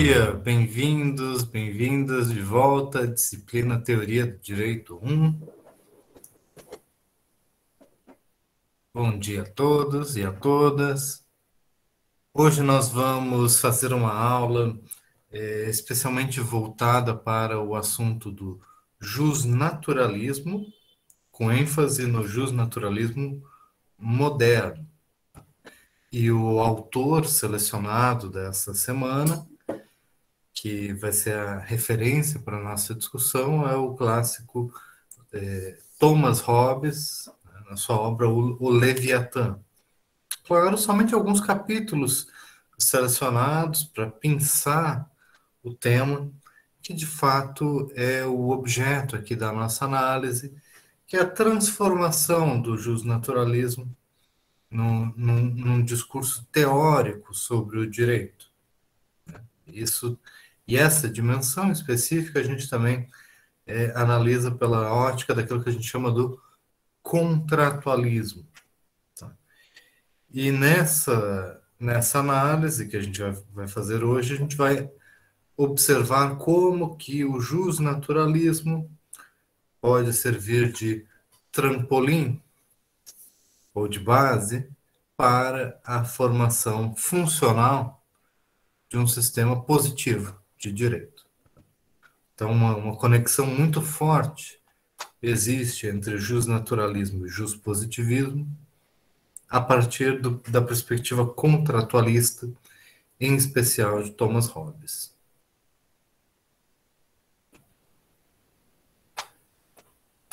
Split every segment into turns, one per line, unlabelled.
dia, bem-vindos, bem-vindas de volta à disciplina Teoria do Direito 1. Bom dia a todos e a todas. Hoje nós vamos fazer uma aula especialmente voltada para o assunto do jusnaturalismo, com ênfase no jusnaturalismo moderno. E o autor selecionado dessa semana, que vai ser a referência para a nossa discussão, é o clássico Thomas Hobbes, na sua obra O Leviatã. Claro, somente alguns capítulos selecionados para pensar o tema, que de fato é o objeto aqui da nossa análise, que é a transformação do justnaturalismo num discurso teórico sobre o direito. Isso, e essa dimensão específica a gente também analisa pela ótica daquilo que a gente chama do contratualismo. Tá? E nessa análise que a gente vai fazer hoje, a gente vai observar como que o jusnaturalismo pode servir de trampolim ou de base para a formação funcional de um sistema positivo de direito. Então, uma conexão muito forte existe entre jusnaturalismo e juspositivismo a partir da perspectiva contratualista, em especial de Thomas Hobbes.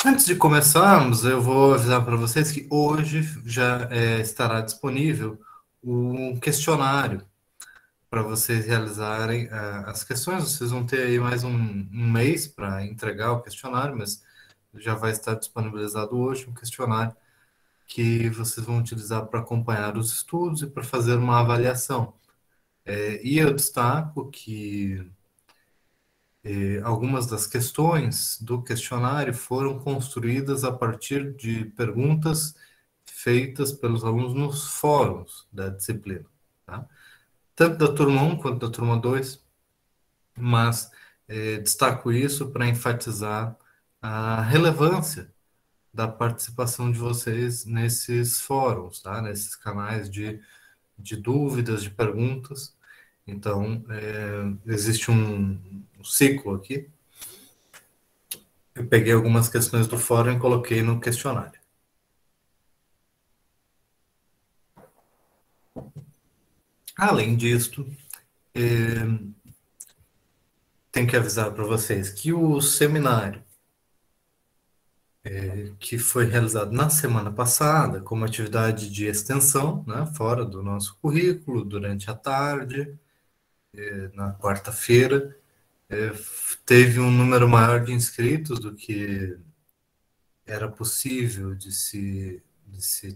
Antes de começarmos, eu vou avisar para vocês que hoje já estará disponível um questionário para vocês realizarem as questões. Vocês vão ter aí mais um mês para entregar o questionário, mas já vai estar disponibilizado hoje um questionário que vocês vão utilizar para acompanhar os estudos e para fazer uma avaliação. E eu destaco que algumas das questões do questionário foram construídas a partir de perguntas feitas pelos alunos nos fóruns da disciplina, tá? Tanto da turma 1 quanto da turma 2, mas destaco isso para enfatizar a relevância da participação de vocês nesses fóruns, tá? Nesses canais de dúvidas, de perguntas. Então, existe um ciclo aqui. Eu peguei algumas questões do fórum e coloquei no questionário. Além disto, tenho que avisar para vocês que o seminário que foi realizado na semana passada, como atividade de extensão, né, fora do nosso currículo, durante a tarde, na quarta-feira, teve um número maior de inscritos do que era possível de se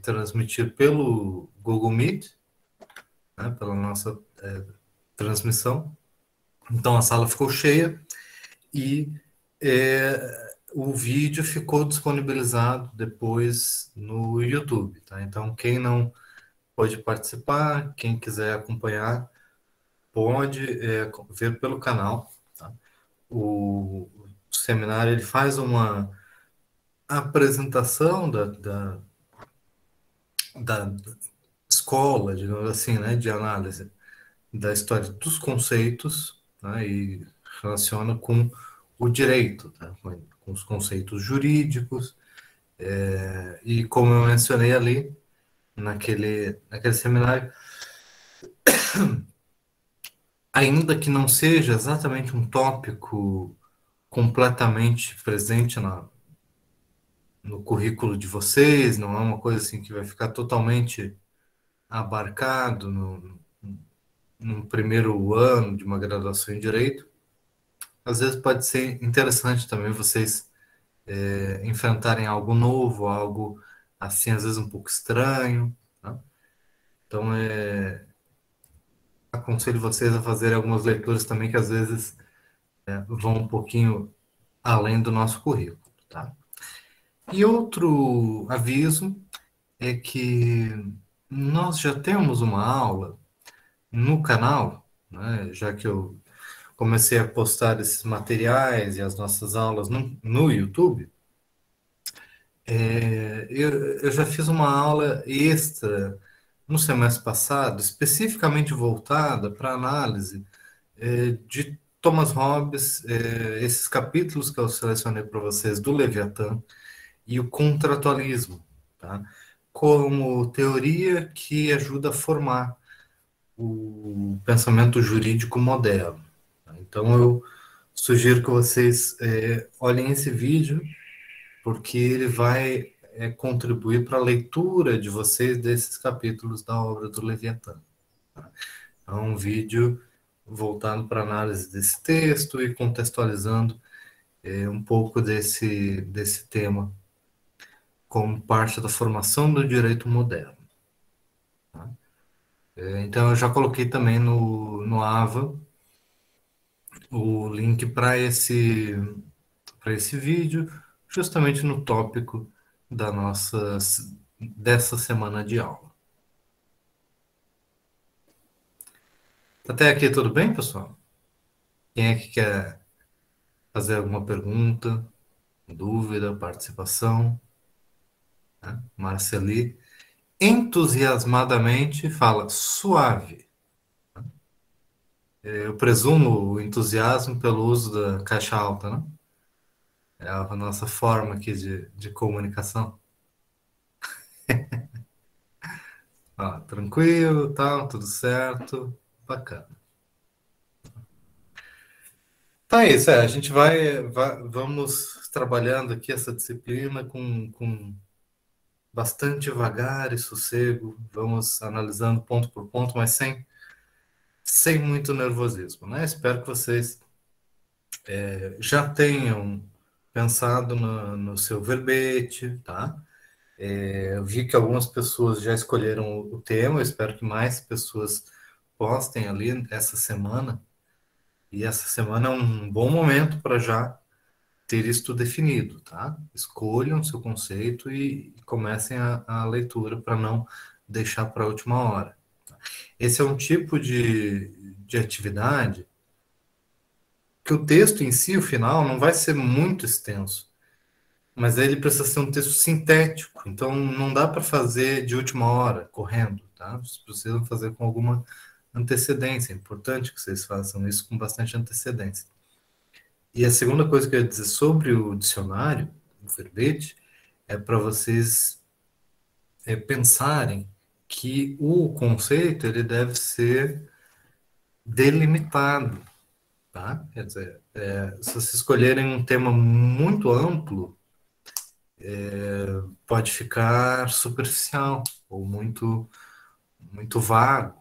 transmitir pelo Google Meet, né, pela nossa transmissão. Então a sala ficou cheia e o vídeo ficou disponibilizado depois no YouTube, tá? Então quem não pode participar, quem quiser acompanhar, pode ver pelo canal, tá? O seminário ele faz uma apresentação da escola, digamos assim, né, de análise da história dos conceitos, né, e relaciona com o direito, tá, com os conceitos jurídicos, e como eu mencionei ali, naquele seminário, ainda que não seja exatamente um tópico completamente presente no currículo de vocês, não é uma coisa assim que vai ficar totalmente abarcado no primeiro ano de uma graduação em Direito, às vezes pode ser interessante também vocês enfrentarem algo novo, algo assim, às vezes um pouco estranho, tá? Então, aconselho vocês a fazerem algumas leituras também que às vezes vão um pouquinho além do nosso currículo, tá? E outro aviso é que nós já temos uma aula no canal, né, já que eu comecei a postar esses materiais e as nossas aulas no YouTube, eu já fiz uma aula extra no semestre passado, especificamente voltada para análise de Thomas Hobbes, esses capítulos que eu selecionei para vocês do Leviatã e o contratualismo, tá? Como teoria que ajuda a formar o pensamento jurídico moderno. Tá? Então, eu sugiro que vocês olhem esse vídeo, porque ele vai contribuir para a leitura de vocês desses capítulos da obra do Leviatã. Tá? É um vídeo voltado para análise desse texto e contextualizando um pouco desse tema como parte da formação do direito moderno. Tá? Então, eu já coloquei também no AVA o link para esse vídeo, justamente no tópico dessa semana de aula. Até aqui tudo bem, pessoal? Quem é que quer fazer alguma pergunta, dúvida, participação? Né? Marceli entusiasmadamente fala suave. Eu presumo o entusiasmo pelo uso da caixa alta, né? É a nossa forma aqui de comunicação. Tranquilo, tal, tudo certo, bacana. Tá isso, a gente vamos trabalhando aqui essa disciplina com bastante devagar e sossego, vamos analisando ponto por ponto, mas sem muito nervosismo, né? Espero que vocês já tenham pensado no seu verbete, tá? Eu vi que algumas pessoas já escolheram o tema, eu espero que mais pessoas postem ali essa semana, e essa semana é um bom momento para já ter isso definido, tá? Escolham seu conceito e comecem a leitura para não deixar para a última hora. Esse é um tipo de atividade que o texto em si, o final, não vai ser muito extenso, mas ele precisa ser um texto sintético, então não dá para fazer de última hora, correndo, tá? Vocês precisam fazer com alguma antecedência, é importante que vocês façam isso com bastante antecedência. E a segunda coisa que eu ia dizer sobre o dicionário, o verbete, é para vocês pensarem que o conceito ele deve ser delimitado, tá? Quer dizer, se vocês escolherem um tema muito amplo, pode ficar superficial ou muito vago,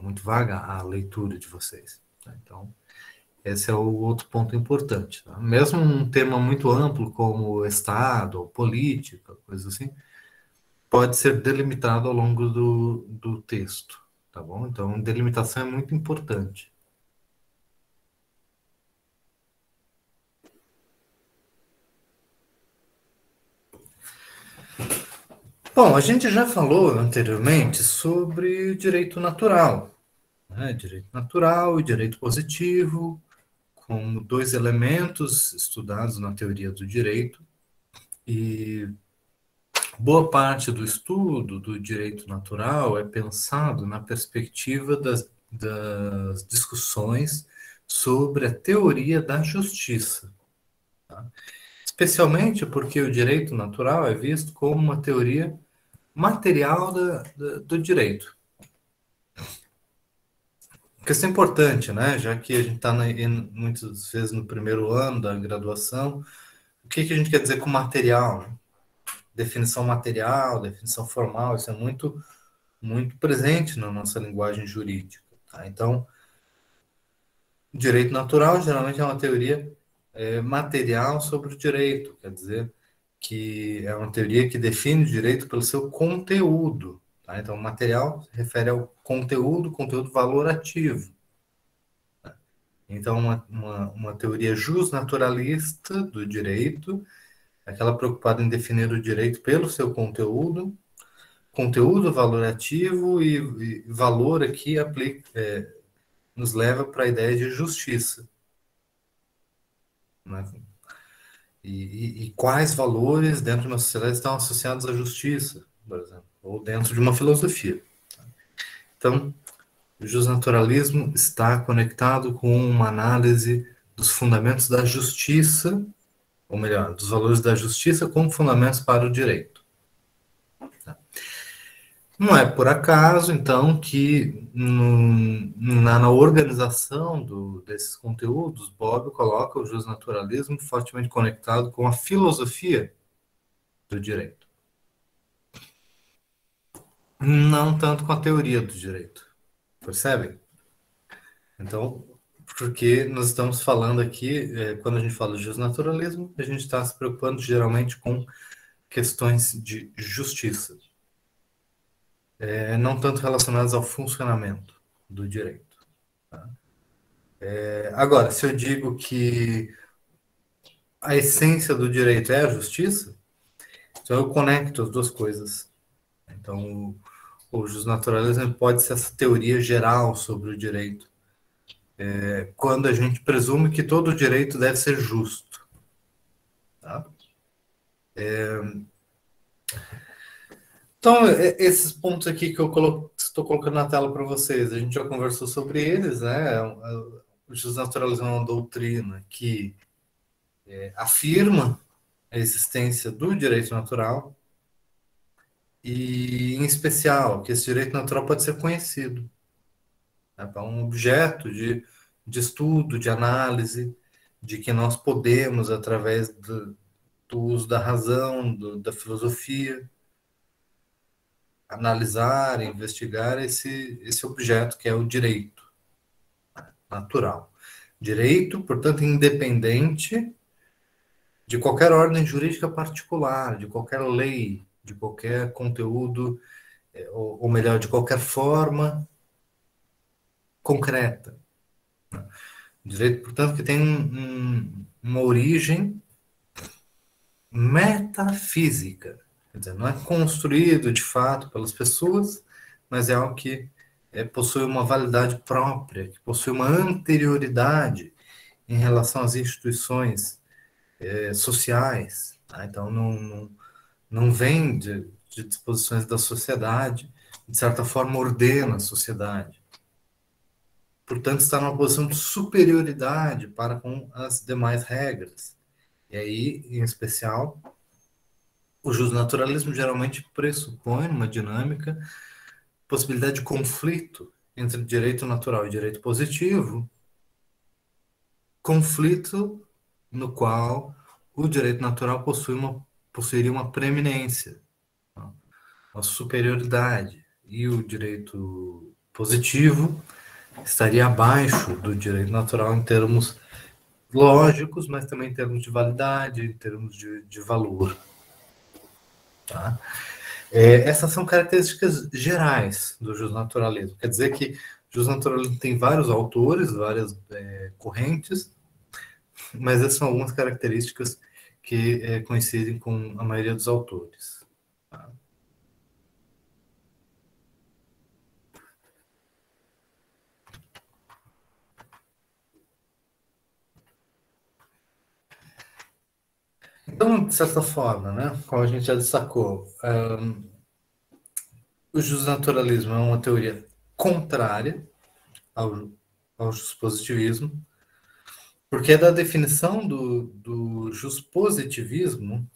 muito vaga a leitura de vocês. Tá? Então, esse é o outro ponto importante. Tá? Mesmo um tema muito amplo como Estado, ou política, coisa assim, pode ser delimitado ao longo do texto, tá bom? Então, delimitação é muito importante. Bom, a gente já falou anteriormente sobre direito natural, né? Direito natural e direito positivo, como dois elementos estudados na teoria do direito, e boa parte do estudo do direito natural é pensado na perspectiva das discussões sobre a teoria da justiça, tá? Especialmente porque o direito natural é visto como uma teoria material do direito. Porque isso é importante, né? Já que a gente está muitas vezes no primeiro ano da graduação, o que a gente quer dizer com material, né? Definição material, definição formal, isso é muito presente na nossa linguagem jurídica. Tá? Então, o direito natural geralmente é uma teoria material sobre o direito, quer dizer que é uma teoria que define o direito pelo seu conteúdo. Tá? Então, material se refere ao conteúdo valorativo. Tá? Então, uma teoria justnaturalista do direito, aquela preocupada em definir o direito pelo seu conteúdo valorativo e valor aqui nos leva para a ideia de justiça, né? E quais valores dentro de uma sociedade estão associados à justiça, por exemplo, ou dentro de uma filosofia. Então, o justnaturalismo está conectado com uma análise dos fundamentos da justiça, ou melhor, dos valores da justiça como fundamentos para o direito. Não é por acaso, então, que na organização desses conteúdos, Bob coloca o justnaturalismo fortemente conectado com a filosofia do direito. Não tanto com a teoria do direito. Percebe? Então, porque nós estamos falando aqui, quando a gente fala de justnaturalismo, a gente está se preocupando geralmente com questões de justiça, não tanto relacionadas ao funcionamento do direito. Tá? Agora, se eu digo que a essência do direito é a justiça, então eu conecto as duas coisas. Então, o justnaturalismo pode ser essa teoria geral sobre o direito, quando a gente presume que todo direito deve ser justo. Tá? Então, esses pontos aqui que eu estou colocando na tela para vocês, a gente já conversou sobre eles, né? O justnaturalismo é uma doutrina que afirma a existência do direito natural e, em especial, que esse direito natural pode ser conhecido, né? É um objeto de estudo, de análise, de que nós podemos, através do uso da razão, da filosofia, analisar, investigar esse objeto que é o direito natural. Direito, portanto, independente de qualquer ordem jurídica particular, de qualquer lei, de qualquer conteúdo, ou melhor, de qualquer forma concreta. Direito, portanto, que tem uma origem metafísica. Quer dizer, não é construído de fato pelas pessoas, mas é algo que possui uma validade própria, que possui uma anterioridade em relação às instituições sociais. Tá? Então, não vem de disposições da sociedade, de certa forma ordena a sociedade. Portanto, está numa posição de superioridade para com as demais regras. E aí, em especial, o justnaturalismo geralmente pressupõe uma dinâmica, possibilidade de conflito entre direito natural e direito positivo, conflito no qual o direito natural possuiria uma preeminência, tá? Uma superioridade, e o direito positivo estaria abaixo do direito natural em termos lógicos, mas também em termos de validade, em termos de valor. Tá? Essas são características gerais do justnaturalismo. Quer dizer que o justnaturalismo tem vários autores, várias correntes, mas essas são algumas características que coincidem com a maioria dos autores. Tá? Então, de certa forma, né, como a gente já destacou, o justnaturalismo é uma teoria contrária ao positivismo, porque é da definição do positivismo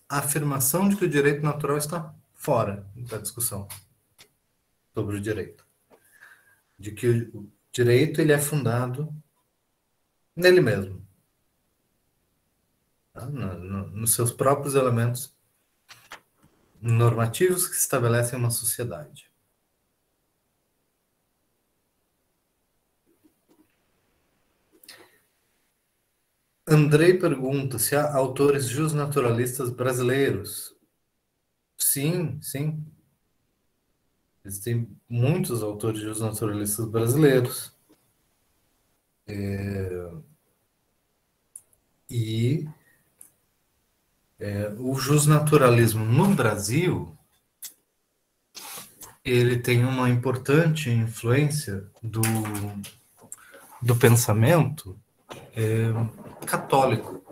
a afirmação de que o direito natural está fora da discussão sobre o direito, de que o direito ele é fundado nele mesmo, tá? Nos seus próprios elementos normativos que estabelecem uma sociedade. Andrei pergunta se há autores justnaturalistas brasileiros. Sim, sim. Existem muitos autores justnaturalistas brasileiros. E o justnaturalismo no Brasil ele tem uma importante influência do pensamento católico,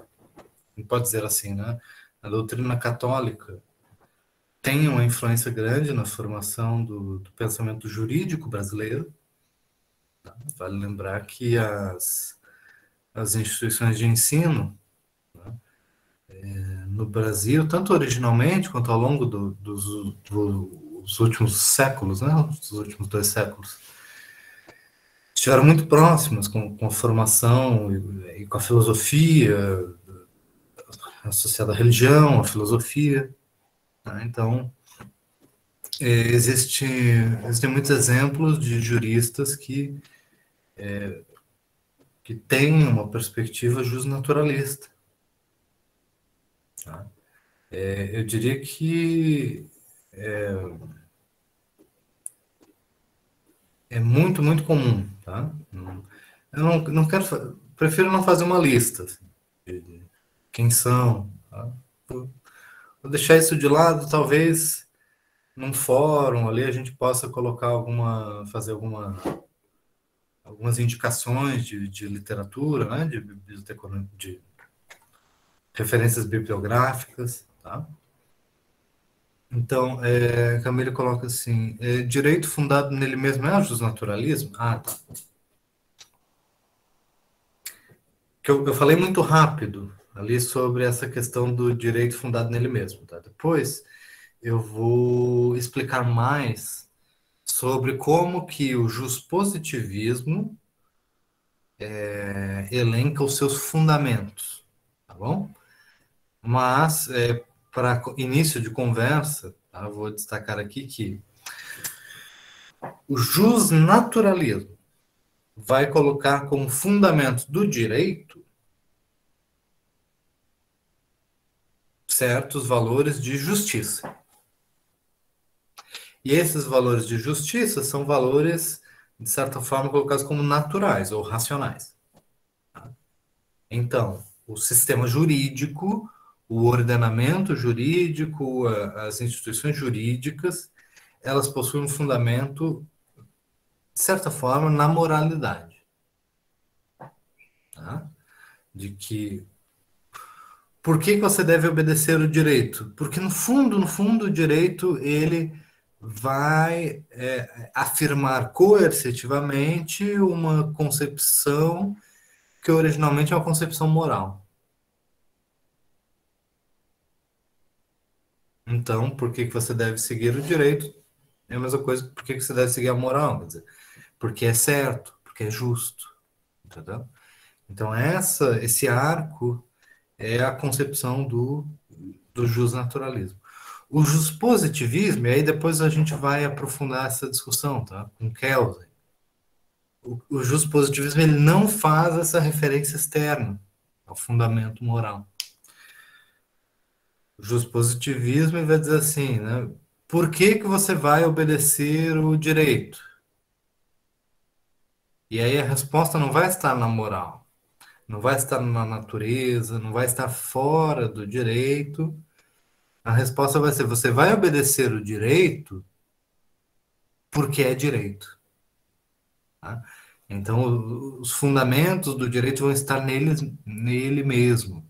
pode dizer assim, né? A doutrina católica tem uma influência grande na formação do pensamento jurídico brasileiro. Tá? Vale lembrar que as instituições de ensino, né, no Brasil, tanto originalmente quanto ao longo dos últimos séculos, né, dos últimos 2 séculos, estiveram muito próximas com a formação e com a filosofia associada à religião, à filosofia. Tá? Então, existem muitos exemplos de juristas que têm uma perspectiva justnaturalista. Tá? Eu diria que é muito, muito comum. Tá? Eu não quero, prefiro não fazer uma lista assim, de quem são. Tá? Vou deixar isso de lado, talvez num fórum ali a gente possa colocar fazer algumas indicações de literatura, né, de referências bibliográficas, tá? Então, Camille coloca assim, direito fundado nele mesmo é o justnaturalismo? Ah, tá. Que eu falei muito rápido ali sobre essa questão do direito fundado nele mesmo, tá? Depois eu vou explicar mais sobre como que o juspositivismo elenca os seus fundamentos, tá bom? Mas, para início de conversa, tá, eu vou destacar aqui que o justnaturalismo vai colocar como fundamento do direito certos valores de justiça. E esses valores de justiça são valores, de certa forma, colocados como naturais ou racionais. Então, o sistema jurídico, o ordenamento jurídico, as instituições jurídicas, elas possuem um fundamento, de certa forma, na moralidade. Tá? De que por que você deve obedecer o direito? Porque no fundo, o direito ele vai afirmar coercitivamente uma concepção que originalmente é uma concepção moral. Então, por que você deve seguir o direito? É a mesma coisa que por que você deve seguir a moral, quer dizer, porque é certo, porque é justo, entendeu? Então, esse arco é a concepção do justnaturalismo. O juspositivismo, e aí depois a gente vai aprofundar essa discussão, tá? Com Kelsen. O juspositivismo ele não faz essa referência externa ao fundamento moral. O juspositivismo vai dizer assim, né? Por que você vai obedecer o direito? E aí a resposta não vai estar na moral, não vai estar na natureza, não vai estar fora do direito. A resposta vai ser: você vai obedecer o direito porque é direito. Tá? Então, os fundamentos do direito vão estar nele mesmo.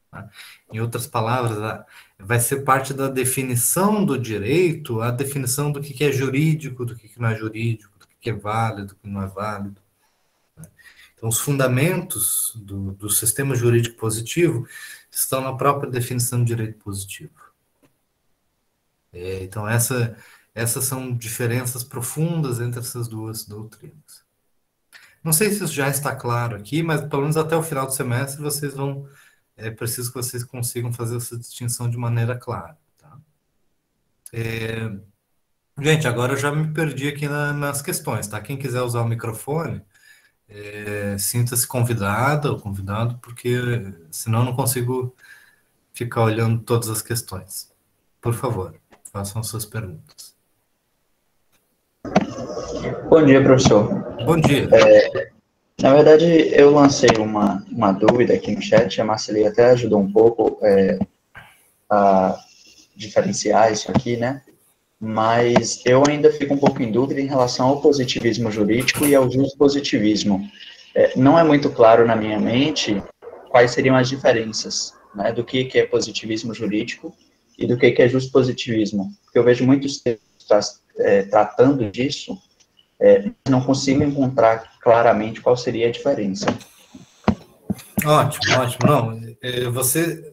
Tá? Em outras palavras, vai ser parte da definição do direito, a definição do que é jurídico, do que não é jurídico, do que é válido, do que não é válido. Então, os fundamentos do sistema jurídico positivo estão na própria definição do direito positivo. Então, essas são diferenças profundas entre essas duas doutrinas. Não sei se isso já está claro aqui, mas pelo menos até o final do semestre vocês vão. É preciso que vocês consigam fazer essa distinção de maneira clara. Tá? Gente, agora eu já me perdi aqui nas questões, tá? Quem quiser usar o microfone, sinta-se convidada ou convidado, porque senão eu não consigo ficar olhando todas as questões. Por favor, façam as suas perguntas.
Bom dia, professor.
Bom dia.
Na verdade, eu lancei uma dúvida aqui no chat, a Marceli até ajudou um pouco a diferenciar isso aqui, né? mas eu ainda fico um pouco em dúvida em relação ao positivismo jurídico e ao positivismo. Não é muito claro na minha mente quais seriam as diferenças, né, do que é positivismo jurídico e do que é positivismo. Porque eu vejo muitos textos tratando disso, não consigo encontrar claramente qual seria a diferença.
Ótimo, ótimo. Não,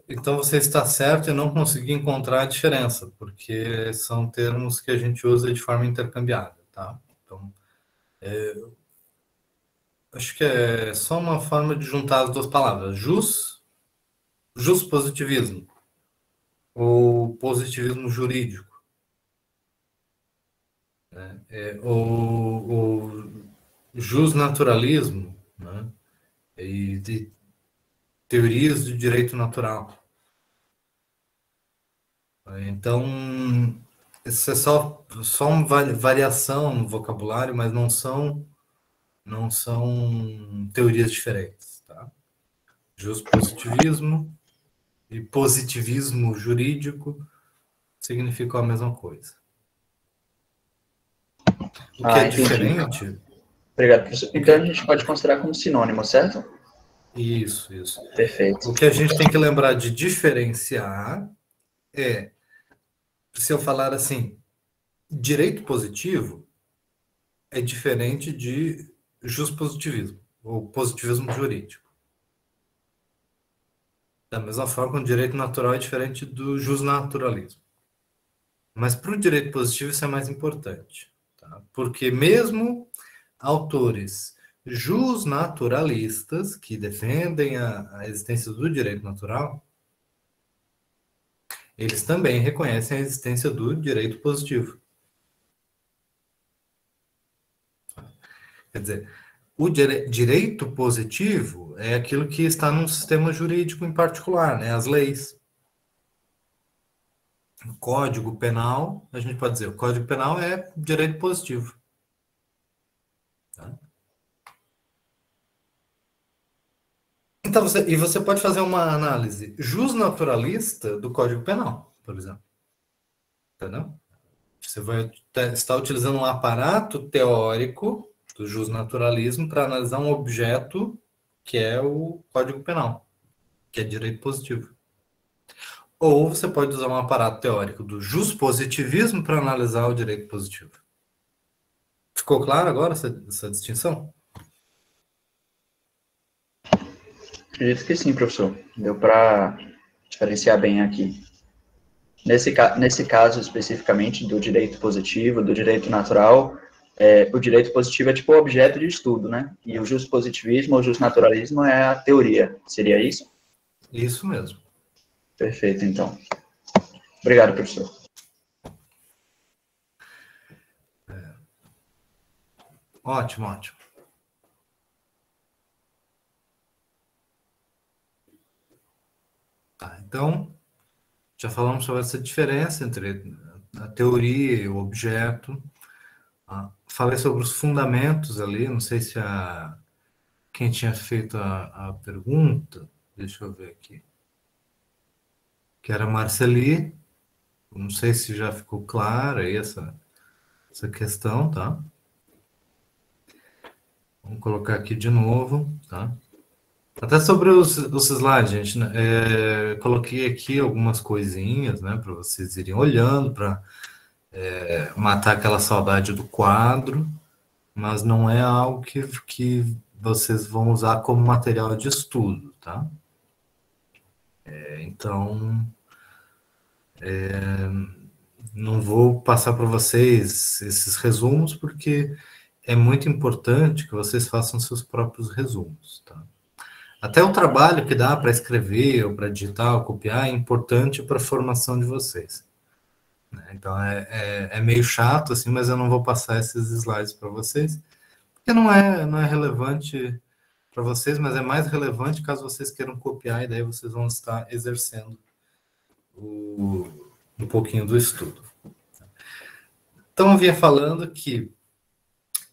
então você está certo em não conseguir encontrar a diferença, porque são termos que a gente usa de forma intercambiada, tá? Então, acho que é só uma forma de juntar as duas palavras, positivismo ou positivismo jurídico, né? O naturalismo, né? E de teorias do direito natural. Então, isso é só uma variação no vocabulário, mas não são teorias diferentes, tá? Positivismo e positivismo jurídico significam a mesma coisa. O que é
Entendi.
diferente...
Obrigado, professor. Então, a gente pode considerar como sinônimo, certo?
Isso.
Perfeito.
O que a gente tem que lembrar de diferenciar é, se eu falar assim, direito positivo é diferente de positivismo ou positivismo jurídico. Da mesma forma, o direito natural é diferente do justnaturalismo. Mas para o direito positivo isso é mais importante, tá? Porque mesmo autores justnaturalistas que defendem a existência do direito natural, eles também reconhecem a existência do direito positivo. Quer dizer, o direito positivo é aquilo que está num sistema jurídico em particular, né? As leis. O Código Penal, a gente pode dizer, o Código Penal é direito positivo. Tá? Então, você pode fazer uma análise justnaturalista do Código Penal, por exemplo. Entendeu? Você vai estar utilizando um aparato teórico do justnaturalismo para analisar um objeto que é o Código Penal, que é direito positivo. Ou você pode usar um aparato teórico do positivismo para analisar o direito positivo. Ficou claro agora essa distinção?
Acredito que sim, professor. Deu para diferenciar bem aqui. Nesse caso, especificamente, do direito positivo, do direito natural, o direito positivo é tipo o objeto de estudo, né? E o positivismo ou justnaturalismo é a teoria. Seria isso?
Isso mesmo.
Perfeito, então. Obrigado, professor.
Ótimo, ótimo. Tá, então, já falamos sobre essa diferença entre a teoria e o objeto. Falei sobre os fundamentos ali, não sei se quem tinha feito a pergunta, deixa eu ver aqui, que era a Marceli, não sei se já ficou clara aí essa questão, tá? Vamos colocar aqui de novo, tá? Até sobre os slides, gente, né? Coloquei aqui algumas coisinhas, né, para vocês irem olhando, para matar aquela saudade do quadro, mas não é algo que vocês vão usar como material de estudo, tá? Então, não vou passar para vocês esses resumos, porque é muito importante que vocês façam seus próprios resumos, tá? Até o trabalho que dá para escrever, ou para digitar, ou copiar, é importante para a formação de vocês. Então, é meio chato, assim, mas eu não vou passar esses slides para vocês, porque não é relevante para vocês, mas é mais relevante caso vocês queiram copiar, e daí vocês vão estar exercendo um pouquinho do estudo. Então, eu vinha falando que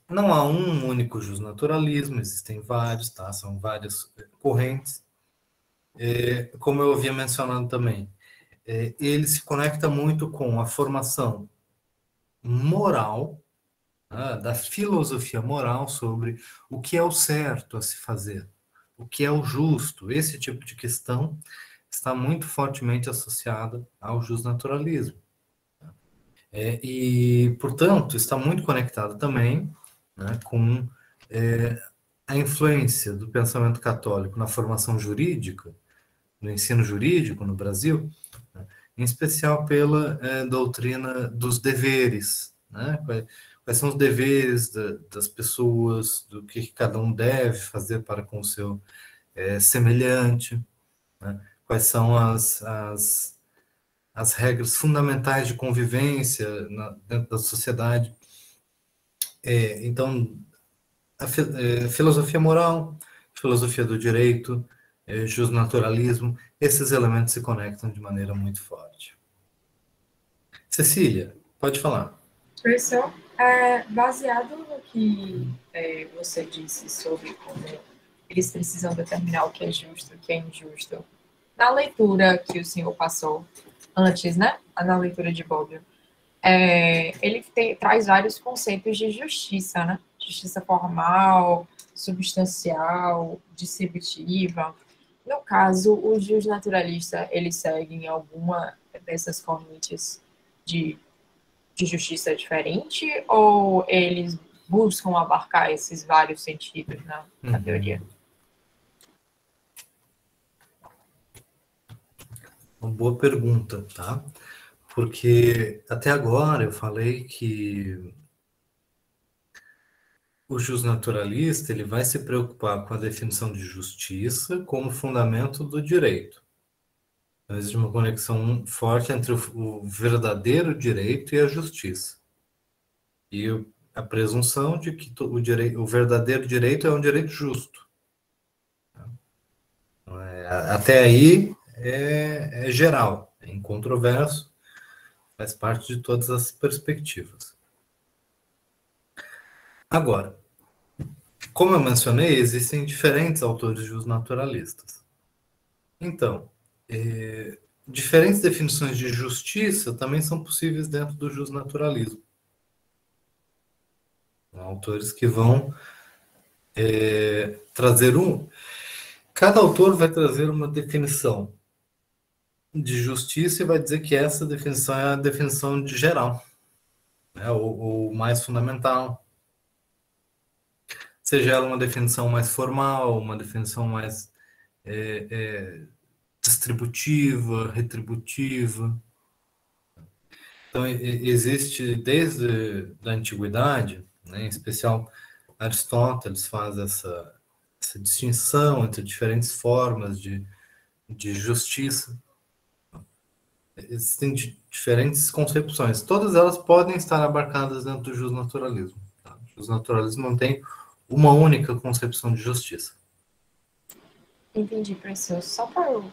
não há um único justnaturalismo, existem vários, tá? São várias correntes. Como eu havia mencionado também, ele se conecta muito com a formação moral, da filosofia moral sobre o que é o certo a se fazer, o que é o justo. Esse tipo de questão está muito fortemente associada ao justnaturalismo. E, portanto, está muito conectado também, né, com a influência do pensamento católico na formação jurídica, no ensino jurídico no Brasil, né, em especial pela doutrina dos deveres, né? Quais são os deveres das pessoas, do que cada um deve fazer para com o seu semelhante, né? Quais são as regras fundamentais de convivência dentro da sociedade. Então, a filosofia moral, filosofia do direito, justnaturalismo, esses elementos se conectam de maneira muito forte. Cecília, pode falar.
Professor, baseado no que você disse sobre como eles precisam determinar o que é justo e o que é injusto, na leitura que o senhor passou antes, né? Na leitura de Bobbio, ele traz vários conceitos de justiça, né? Justiça formal, substancial, distributiva. No caso, os justnaturalistas, eles seguem alguma dessas correntes de justiça diferente, ou eles buscam abarcar esses vários sentidos na teoria?
Uma boa pergunta, tá? Porque até agora eu falei que o justnaturalista ele vai se preocupar com a definição de justiça como fundamento do direito. Então, existe uma conexão forte entre o verdadeiro direito e a justiça. E a presunção de que o verdadeiro direito é um direito justo. Até aí é geral, é incontroverso, faz parte de todas as perspectivas. Agora, como eu mencionei, existem diferentes autores justnaturalistas. Então, diferentes definições de justiça também são possíveis dentro do justnaturalismo. Autores que vão trazer cada autor vai trazer uma definição de justiça e vai dizer que essa definição é a definição de geral, né, ou mais fundamental. Seja ela uma definição mais formal, uma definição mais distributiva, retributiva. Então, existe desde a antiguidade, né, em especial Aristóteles faz essa distinção entre diferentes formas de justiça. Existem diferentes concepções. Todas elas podem estar abarcadas dentro do justnaturalismo. Tá? O justnaturalismo não tem uma única concepção de justiça.
Entendi, professor. Só para eu...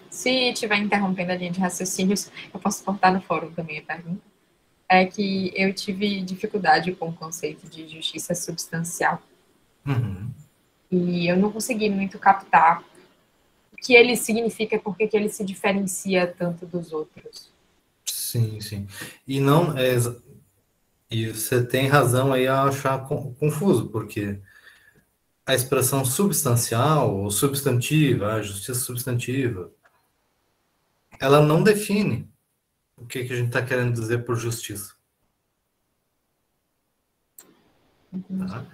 se estiver interrompendo a linha de raciocínios, eu posso cortar no fórum também a pergunta. É que eu tive dificuldade com o conceito de justiça substancial.
Uhum.
E eu não consegui muito captar o que ele significa e por que ele se diferencia tanto dos outros.
Sim, sim. E não e você tem razão aí a achar confuso, porque a expressão substancial ou substantiva, a justiça substantiva, ela não define o que a gente está querendo dizer por justiça. Tá?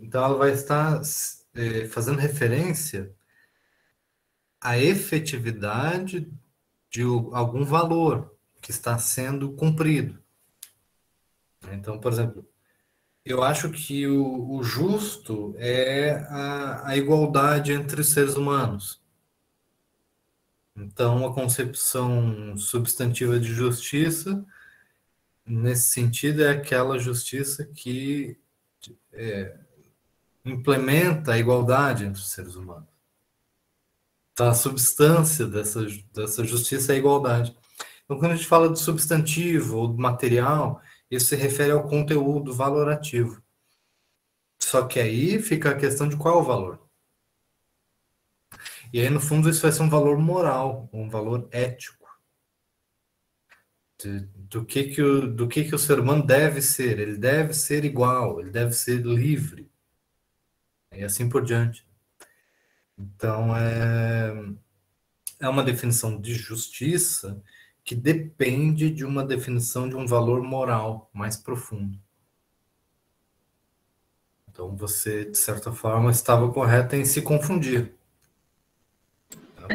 Então, ela vai estar fazendo referência à efetividade de algum valor que está sendo cumprido. Então, por exemplo, eu acho que o justo é a igualdade entre os seres humanos. Então, a concepção substantiva de justiça, nesse sentido, é aquela justiça que implementa a igualdade entre os seres humanos. Então, a substância dessa justiça é a igualdade. Então, quando a gente fala de substantivo ou do material, isso se refere ao conteúdo valorativo. Só que aí fica a questão de qual é o valor. E aí, no fundo, isso vai ser um valor moral, um valor ético. do que o ser humano deve ser. Ele deve ser igual, ele deve ser livre, e assim por diante. Então, é uma definição de justiça que depende de uma definição de um valor moral mais profundo. Então, você, de certa forma, estava correto em se confundir.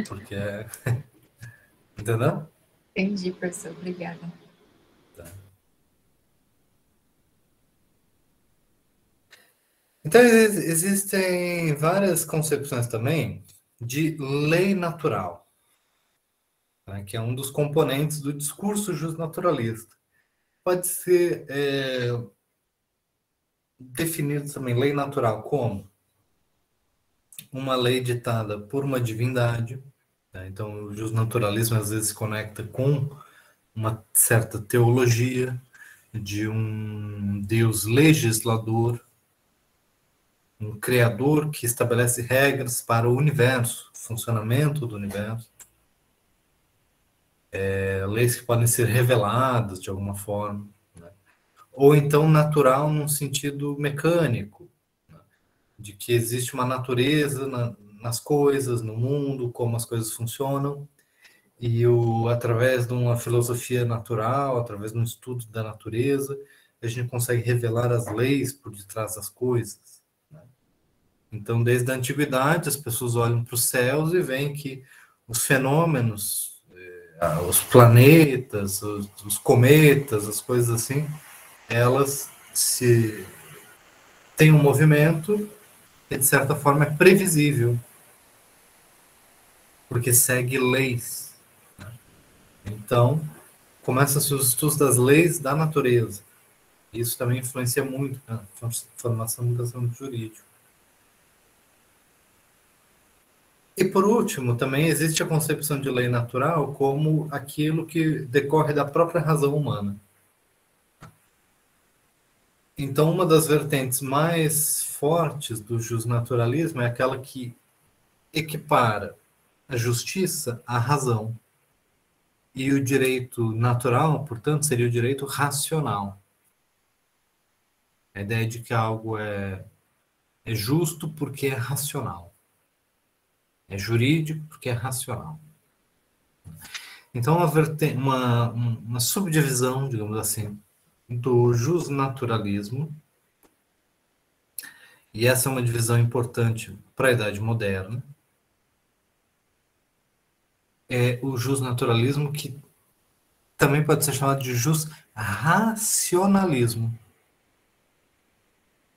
Porque Entendeu?
Entendi, professor. Obrigada.
Tá. Então, existem várias concepções também de lei natural, né, que é um dos componentes do discurso justnaturalista. Pode ser definido também lei natural como uma lei ditada por uma divindade, né? Então, o justnaturalismo às vezes se conecta com uma certa teologia de um Deus legislador, um criador que estabelece regras para o universo, o funcionamento do universo. Leis que podem ser reveladas de alguma forma, né? Ou então natural num sentido mecânico, né? De que existe uma natureza nas coisas, no mundo, como as coisas funcionam, e através de uma filosofia natural, através de um estudo da natureza, a gente consegue revelar as leis por detrás das coisas, né? Então, desde a antiguidade, as pessoas olham para os céus e veem que os fenômenos, os planetas, os cometas, as coisas assim, elas têm um movimento que, de certa forma, é previsível, porque segue leis. Então, começam-se os estudos das leis da natureza. Isso também influencia muito na formação do pensamento jurídico. E, por último, também existe a concepção de lei natural como aquilo que decorre da própria razão humana. Então, uma das vertentes mais fortes do justnaturalismo é aquela que equipara a justiça à razão. E o direito natural, portanto, seria o direito racional. A ideia de que algo é justo porque é racional. É jurídico porque é racional. Então, uma subdivisão, digamos assim, do justnaturalismo, e essa é uma divisão importante para a Idade Moderna, é o justnaturalismo, que também pode ser chamado de justracionalismo.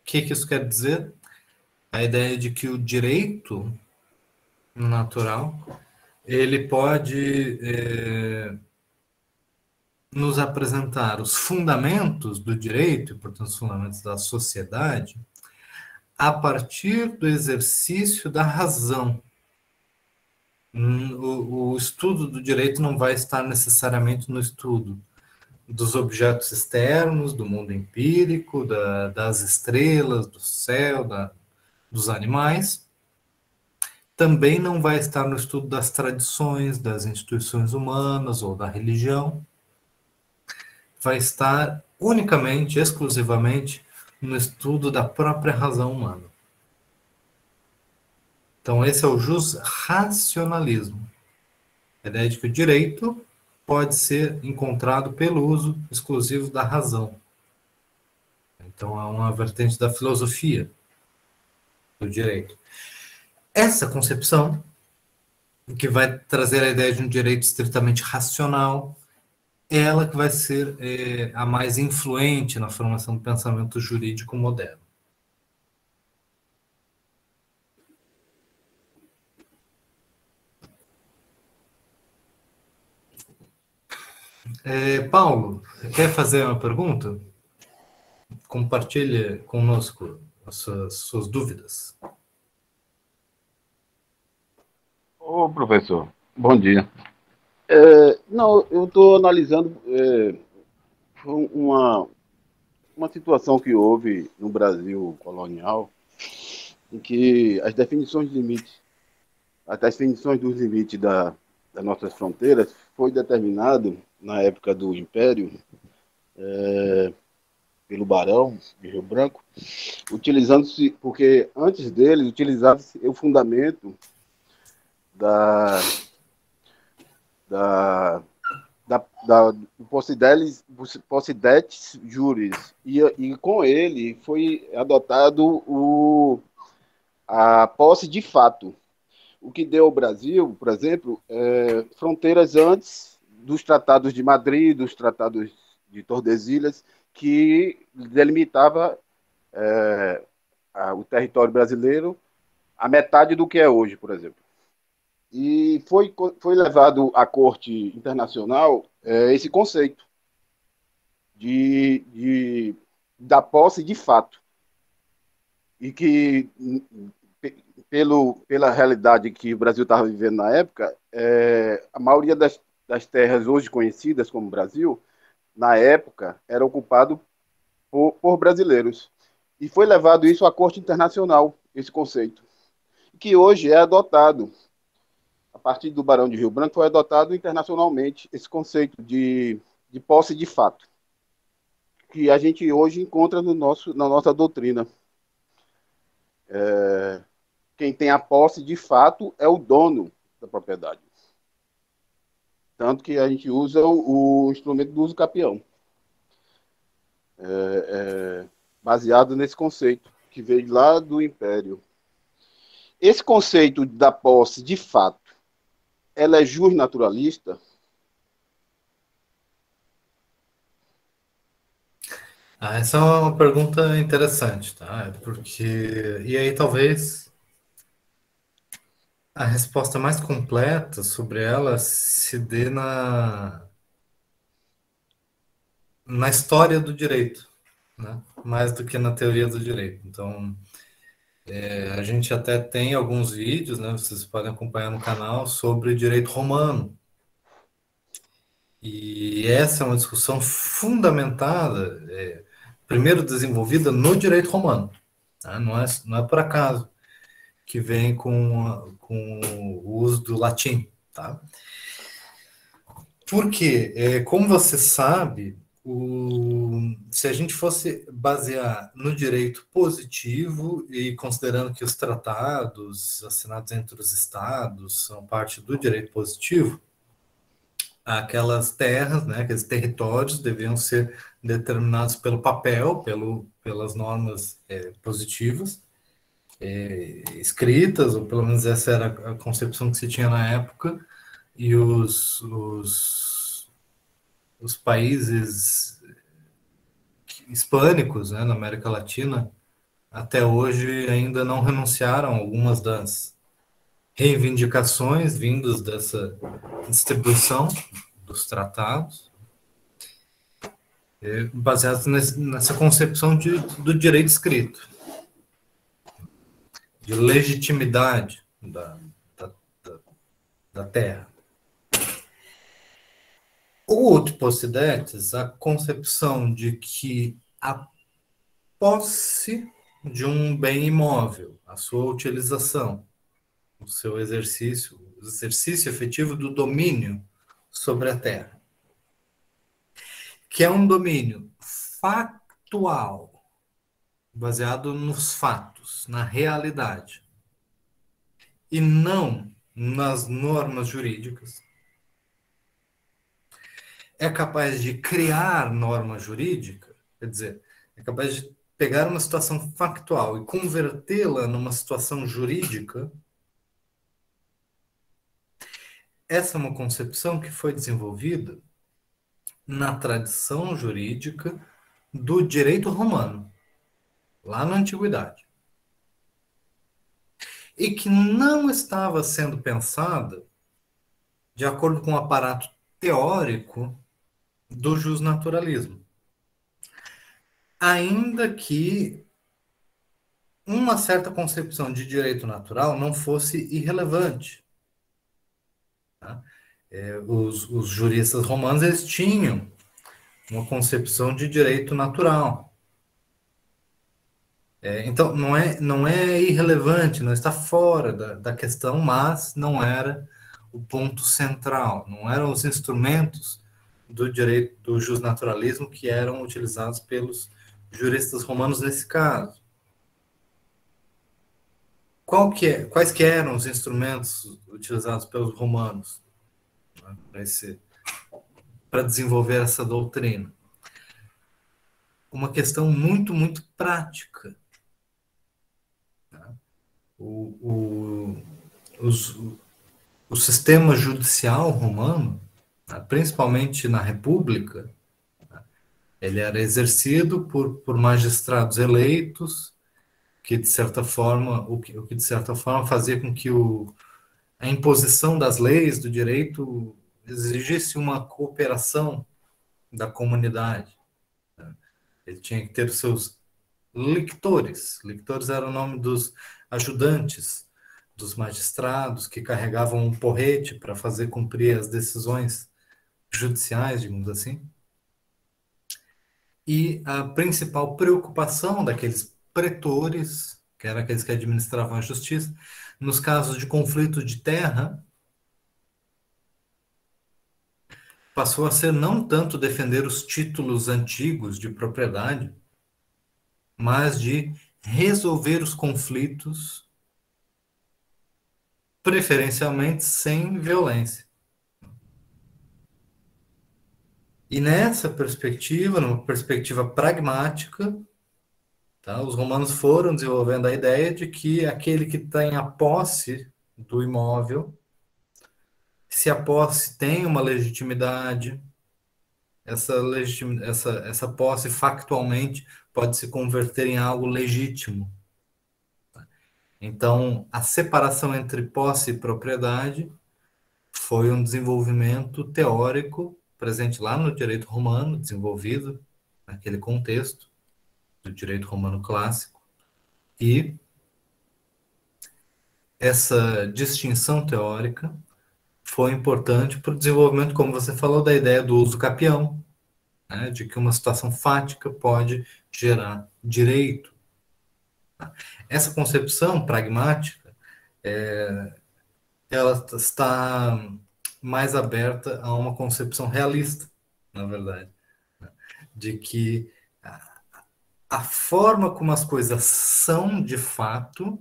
O que isso quer dizer? A ideia de que o direito natural ele pode nos apresentar os fundamentos do direito, e, portanto, os fundamentos da sociedade, a partir do exercício da razão. O estudo do direito não vai estar necessariamente no estudo dos objetos externos, do mundo empírico, das estrelas, do céu, dos animais. Também não vai estar no estudo das tradições, das instituições humanas ou da religião. Vai estar unicamente, exclusivamente, no estudo da própria razão humana. Então, esse é o jusracionalismo. A ideia de que o direito pode ser encontrado pelo uso exclusivo da razão. Então, há uma vertente da filosofia do direito. Essa concepção, que vai trazer a ideia de um direito estritamente racional, é ela que vai ser a mais influente na formação do pensamento jurídico moderno. Paulo, quer fazer uma pergunta? Compartilhe conosco as suas dúvidas.
Ô, professor, bom dia. Não, eu estou analisando uma situação que houve no Brasil colonial, em que as definições dos limites das nossas fronteiras foi determinado na época do Império, pelo Barão de Rio Branco, utilizando-se, porque antes dele utilizava-se o fundamento da do Possidetis Juris, e com ele foi adotado a posse de fato, o que deu ao Brasil, por exemplo, fronteiras antes dos tratados de Madrid, dos tratados de Tordesilhas, que delimitava o território brasileiro a metade do que é hoje, por exemplo. E foi levado à Corte Internacional esse conceito da posse de fato. E que, pela realidade que o Brasil estava vivendo na época, a maioria das terras hoje conhecidas como Brasil, na época, era ocupado por brasileiros. E foi levado isso à Corte Internacional, esse conceito, que hoje é adotado. A partir do Barão de Rio Branco, foi adotado internacionalmente esse conceito de posse de fato, que a gente hoje encontra na nossa doutrina. Quem tem a posse de fato é o dono da propriedade. Tanto que a gente usa o instrumento do uso capião. Baseado nesse conceito, que veio lá do Império. Esse conceito da posse de fato, ela é justnaturalista?
Essa é uma pergunta interessante, tá? Porque, e aí talvez a resposta mais completa sobre ela se dê na história do direito, né? Mais do que na teoria do direito. Então, a gente até tem alguns vídeos, né? Vocês podem acompanhar no canal sobre direito romano. E essa é uma discussão fundamentada, primeiro desenvolvida no direito romano, tá? Não é por acaso que vem com o uso do latim, tá? Porque, como você sabe, se a gente fosse basear no direito positivo e considerando que os tratados assinados entre os estados são parte do direito positivo, aquelas terras, né, aqueles territórios deviam ser determinados pelo papel, pelas normas positivas, escritas, ou pelo menos essa era a concepção que se tinha na época, e os países hispânicos, né, na América Latina, até hoje ainda não renunciaram a algumas das reivindicações vindas dessa distribuição dos tratados, baseados nessa concepção do direito escrito, de legitimidade da terra. O Ut Possidetis, a concepção de que a posse de um bem imóvel, a sua utilização, o seu exercício efetivo do domínio sobre a terra, que é um domínio factual, baseado nos fatos, na realidade, e não nas normas jurídicas, é capaz de criar norma jurídica, quer dizer, é capaz de pegar uma situação factual e convertê-la numa situação jurídica. Essa é uma concepção que foi desenvolvida na tradição jurídica do direito romano, lá na antiguidade, e que não estava sendo pensada de acordo com o aparato teórico do justnaturalismo. Ainda que uma certa concepção de direito natural não fosse irrelevante. Tá? Os juristas romanos, eles tinham uma concepção de direito natural. Então, não é irrelevante, não está fora da questão, mas não era o ponto central, não eram os instrumentos do direito do justnaturalismo que eram utilizados pelos juristas romanos nesse caso. Quais que eram os instrumentos utilizados pelos romanos, né, para desenvolver essa doutrina? Uma questão muito, muito prática. Né? O sistema judicial romano, né, principalmente na República, né, ele era exercido por magistrados eleitos, que de certa forma, o que de certa forma fazia com que a imposição das leis do direito exigisse uma cooperação da comunidade. Né? Ele tinha que ter os seus lictores. Lictores era o nome dos ajudantes dos magistrados que carregavam um porrete para fazer cumprir as decisões judiciais, digamos assim. E a principal preocupação daqueles pretores, que eram aqueles que administravam a justiça, nos casos de conflito de terra, passou a ser não tanto defender os títulos antigos de propriedade, mas de resolver os conflitos, preferencialmente sem violência. E nessa perspectiva, numa perspectiva pragmática, tá, os romanos foram desenvolvendo a ideia de que aquele que tem a posse do imóvel, se a posse tem uma legitimidade, essa posse factualmente pode se converter em algo legítimo. Então, a separação entre posse e propriedade foi um desenvolvimento teórico presente lá no direito romano, desenvolvido naquele contexto do direito romano clássico. E essa distinção teórica foi importante para o desenvolvimento, como você falou, da ideia do uso capião, né, de que uma situação fática pode gerar direito. Essa concepção pragmática, ela está mais aberta a uma concepção realista, na verdade, né, de que a forma como as coisas são de fato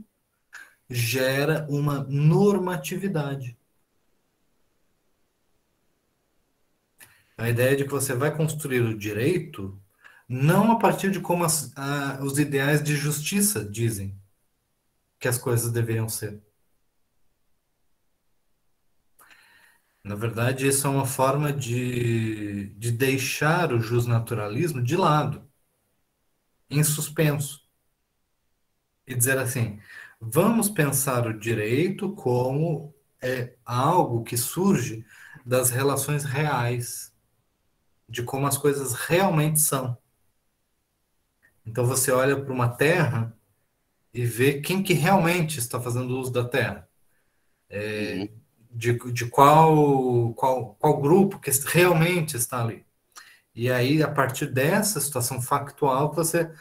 gera uma normatividade. A ideia de que você vai construir o direito não a partir de como os ideais de justiça dizem que as coisas deveriam ser. Na verdade, isso é uma forma de deixar o justnaturalismo de lado, em suspenso, e dizer assim, vamos pensar o direito como algo que surge das relações reais, de como as coisas realmente são. Então você olha para uma terra e vê quem que realmente está fazendo uso da terra. De qual grupo que realmente está ali. E aí, a partir dessa situação factual, você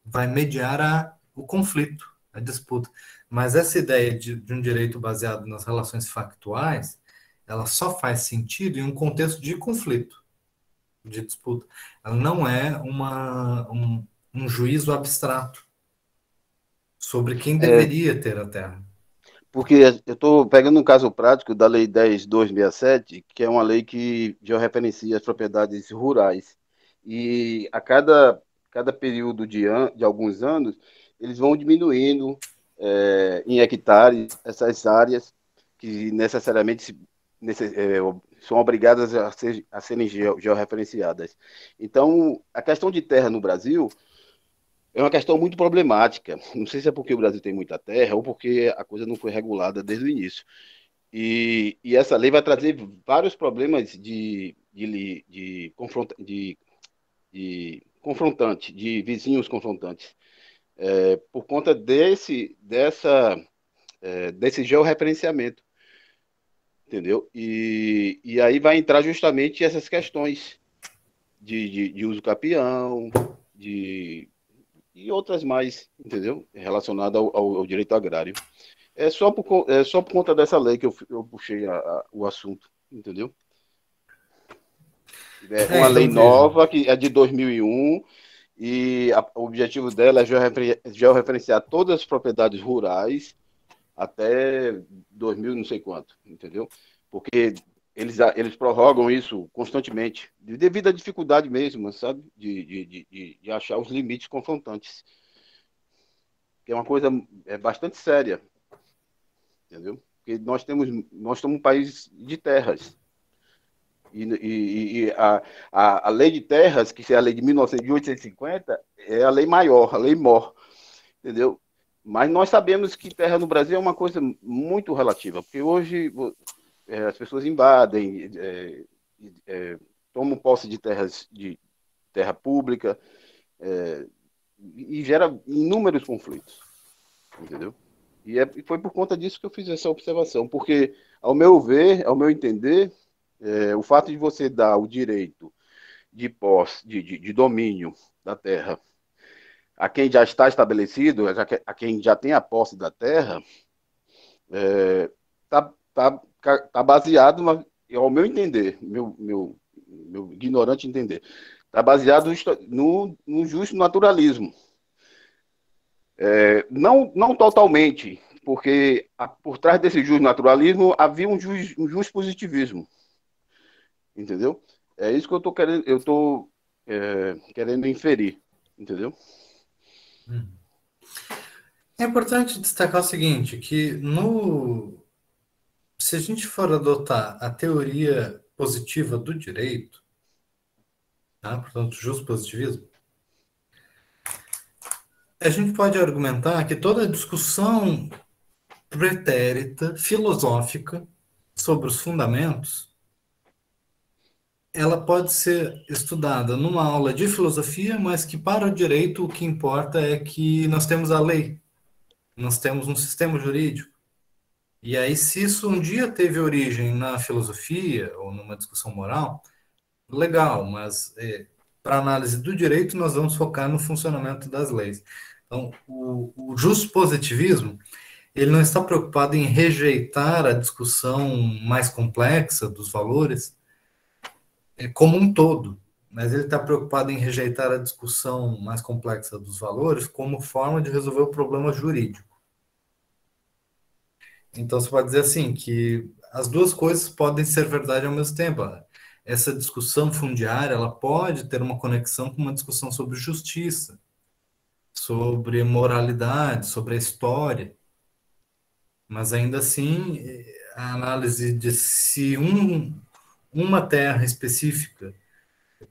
vai mediar o conflito, a disputa. Mas essa ideia de um direito baseado nas relações factuais, ela só faz sentido em um contexto de conflito, de disputa. Ela não é um juízo abstrato sobre quem deveria ter a terra.
Porque eu estou pegando um caso prático da Lei 10.267, que é uma lei que georreferencia as propriedades rurais. E a cada período de alguns anos, eles vão diminuindo em hectares essas áreas que necessariamente são obrigadas a serem georreferenciadas. Então, a questão de terra no Brasil é uma questão muito problemática. Não sei se é porque o Brasil tem muita terra ou porque a coisa não foi regulada desde o início. E essa lei vai trazer vários problemas de confrontante, de vizinhos confrontantes, por conta desse georreferenciamento, entendeu? E aí vai entrar justamente essas questões de uso capião, e outras mais, entendeu? Relacionadas ao direito agrário. É só por conta dessa lei que eu puxei o assunto, entendeu? É uma lei nova que é de 2001 e o objetivo dela é georreferenciar todas as propriedades rurais até 2000 não sei quanto, entendeu? Porque eles prorrogam isso constantemente, devido à dificuldade mesmo, sabe? De achar os limites confrontantes. Que é uma coisa bastante séria, entendeu? Porque nós somos um país de terras. E a lei de terras, que é a lei de 1850, é a lei maior, a lei mor, entendeu? Mas nós sabemos que terra no Brasil é uma coisa muito relativa, porque hoje as pessoas invadem, tomam posse de terras de terra pública, e gera inúmeros conflitos, entendeu? E foi por conta disso que eu fiz essa observação, porque, ao meu ver, ao meu entender, o fato de você dar o direito de posse, de domínio da terra a quem já está estabelecido, a quem já tem a posse da terra, tá baseado, ao meu entender, meu ignorante entender, está baseado no justo naturalismo. Não totalmente, porque por trás desse justo naturalismo havia um justo positivismo, entendeu? É isso que eu tô querendo inferir, entendeu?
É importante destacar o seguinte, que se a gente for adotar a teoria positiva do direito, tá? Portanto, justo positivismo, a gente pode argumentar que toda discussão pretérita, filosófica, sobre os fundamentos, ela pode ser estudada numa aula de filosofia, mas que para o direito o que importa é que nós temos a lei, nós temos um sistema jurídico. E aí, se isso um dia teve origem na filosofia ou numa discussão moral, legal, mas para análise do direito nós vamos focar no funcionamento das leis. Então, o positivismo ele não está preocupado em rejeitar a discussão mais complexa dos valores como um todo, mas ele está preocupado em rejeitar a discussão mais complexa dos valores como forma de resolver o problema jurídico. Então, você pode dizer assim, que as duas coisas podem ser verdade ao mesmo tempo. Essa discussão fundiária, ela pode ter uma conexão com uma discussão sobre justiça, sobre moralidade, sobre a história. Mas, ainda assim, a análise de se uma terra específica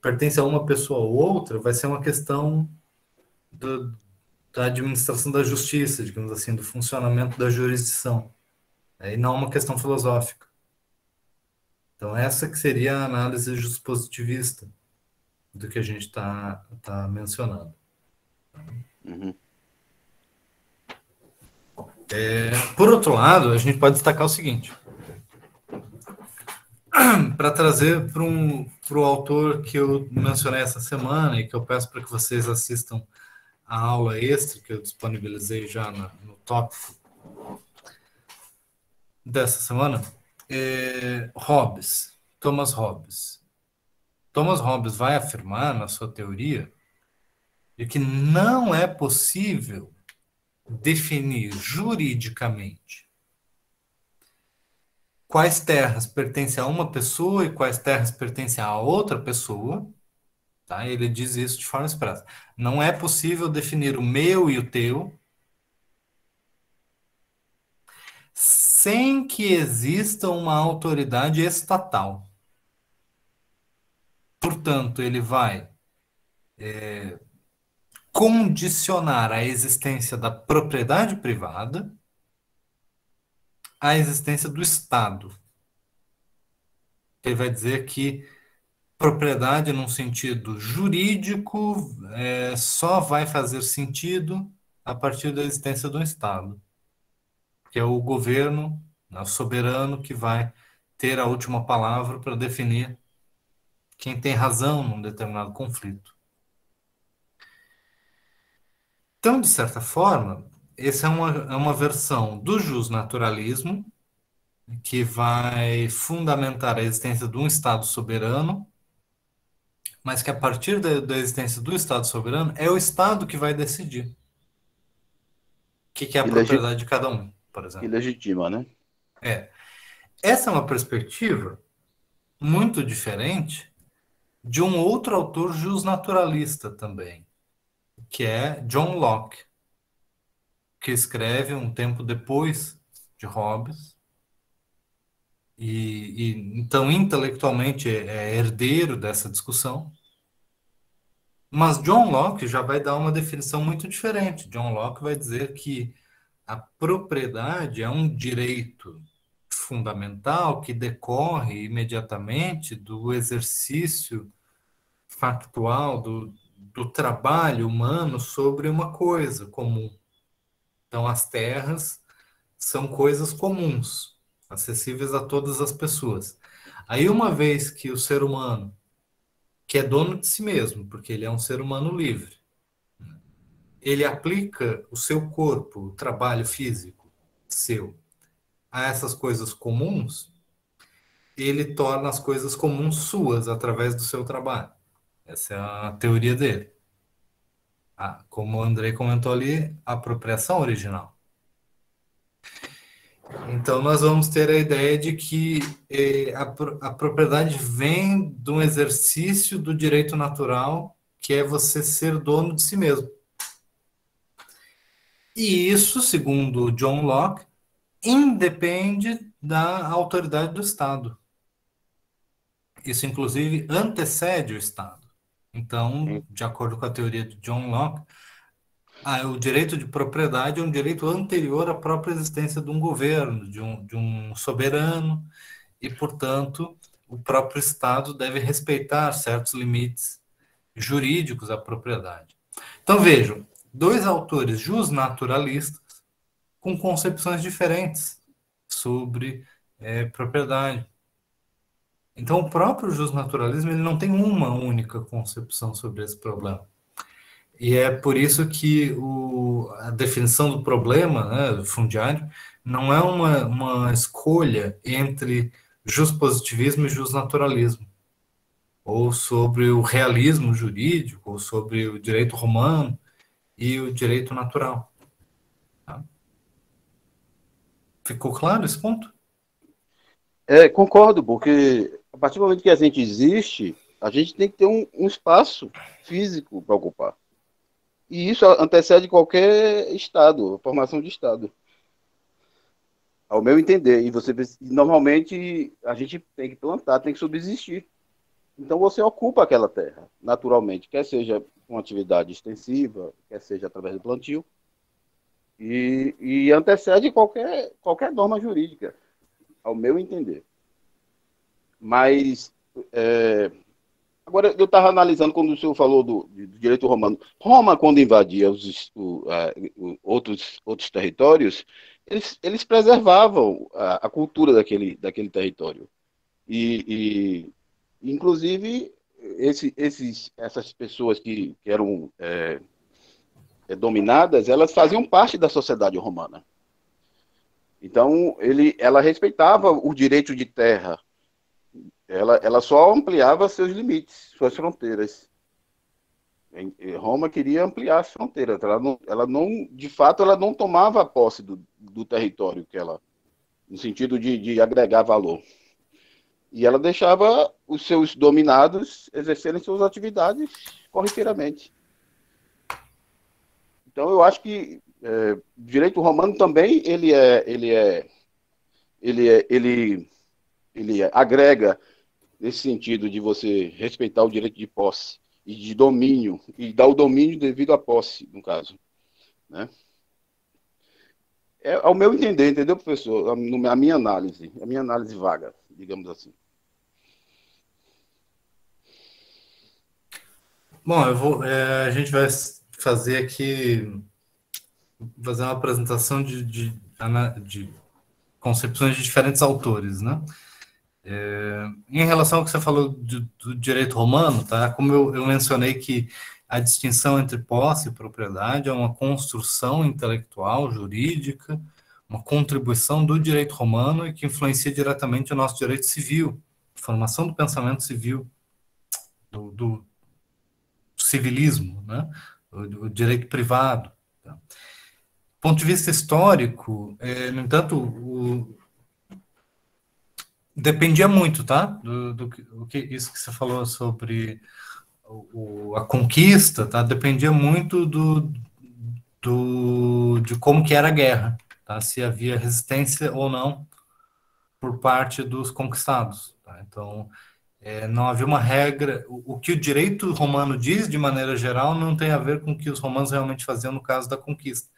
pertence a uma pessoa ou outra vai ser uma questão da administração da justiça, digamos assim, do funcionamento da jurisdição. E não uma questão filosófica. Então, essa que seria a análise positivista do que a gente está mencionando.
Uhum.
Por outro lado, a gente pode destacar o seguinte, para trazer para o autor que eu mencionei essa semana e que eu peço para que vocês assistam a aula extra que eu disponibilizei já no tópico dessa semana, Thomas Hobbes. Thomas Hobbes vai afirmar na sua teoria de que não é possível definir juridicamente quais terras pertencem a uma pessoa e quais terras pertencem a outra pessoa, tá? Ele diz isso de forma expressa. Não é possível definir o meu e o teu sem que exista uma autoridade estatal. Portanto, ele vai condicionar a existência da propriedade privada à existência do Estado. Ele vai dizer que propriedade, num sentido jurídico, só vai fazer sentido a partir da existência do Estado, que é o governo, o soberano, que vai ter a última palavra para definir quem tem razão num determinado conflito. Então, de certa forma, essa é uma versão do justnaturalismo que vai fundamentar a existência de um Estado soberano mas que a partir da existência do Estado soberano, é o Estado que vai decidir o que é a propriedade de cada um, por
Que
exemplo.
legitima, né?
Essa é uma perspectiva muito diferente de um outro autor justnaturalista também, que é John Locke, que escreve um tempo depois de Hobbes, então intelectualmente é herdeiro dessa discussão. Mas John Locke já vai dar uma definição muito diferente. John Locke vai dizer que a propriedade é um direito fundamental que decorre imediatamente do exercício factual do trabalho humano sobre uma coisa comum. Então, as terras são coisas comuns, acessíveis a todas as pessoas. Aí, uma vez que o ser humano, que é dono de si mesmo, porque ele é um ser humano livre, ele aplica o seu corpo, o trabalho físico seu, a essas coisas comuns, ele torna as coisas comuns suas através do seu trabalho. Essa é a teoria dele. Como o Andrei comentou ali, a apropriação original. Então, nós vamos ter a ideia de que a propriedade vem de um exercício do direito natural, que é você ser dono de si mesmo. E isso, segundo John Locke, independe da autoridade do Estado. Isso, inclusive, antecede o Estado. Então, de acordo com a teoria de John Locke, o direito de propriedade é um direito anterior à própria existência de um governo, de um soberano, e, portanto, o próprio Estado deve respeitar certos limites jurídicos à propriedade. Então, vejam, dois autores justnaturalistas com concepções diferentes sobre propriedade. Então, o próprio justnaturalismo ele não tem uma única concepção sobre esse problema. E é por isso que a definição do problema, né, fundiário, não é uma escolha entre justpositivismo e justnaturalismo, ou sobre o realismo jurídico, ou sobre o direito romano e o direito natural. Tá? Ficou claro esse ponto?
Concordo, porque a partir do momento que a gente existe, a gente tem que ter um espaço físico para ocupar. E isso antecede qualquer Estado, formação de Estado. Ao meu entender. E normalmente a gente tem que plantar, tem que subsistir. Então você ocupa aquela terra, naturalmente, quer seja com atividade extensiva, quer seja através do plantio, e antecede qualquer norma jurídica, ao meu entender. Mas, agora eu estava analisando quando o senhor falou do direito romano. Roma, quando invadia outros territórios, eles preservavam a cultura daquele território. Inclusive, essas pessoas que eram dominadas, elas faziam parte da sociedade romana. Então, ela respeitava o direito de terra. Ela só ampliava seus limites, suas fronteiras. Roma queria ampliar as fronteiras. De fato, ela não tomava posse do território no sentido de agregar valor. E ela deixava os seus dominados exercerem suas atividades corriqueiramente. Então, eu acho que o direito romano também ele agrega nesse sentido de você respeitar o direito de posse e de domínio, e dar o domínio devido à posse, no caso. Né? Ao meu entender, entendeu, professor? A minha análise vaga, digamos assim.
Bom, a gente vai fazer aqui, fazer uma apresentação de concepções de diferentes autores, né? Em relação ao que você falou do direito romano, tá? Como eu mencionei que a distinção entre posse e propriedade é uma construção intelectual, jurídica, uma contribuição do direito romano e que influencia diretamente o nosso direito civil, a formação do pensamento civil, civilismo, né? O direito privado. Tá? Do ponto de vista histórico, no entanto, dependia muito, tá? Isso que você falou sobre a conquista, tá? Dependia muito de como que era a guerra, tá? Se havia resistência ou não por parte dos conquistados, tá? Então, não havia uma regra. O que o direito romano diz, de maneira geral, não tem a ver com o que os romanos realmente faziam no caso da conquista,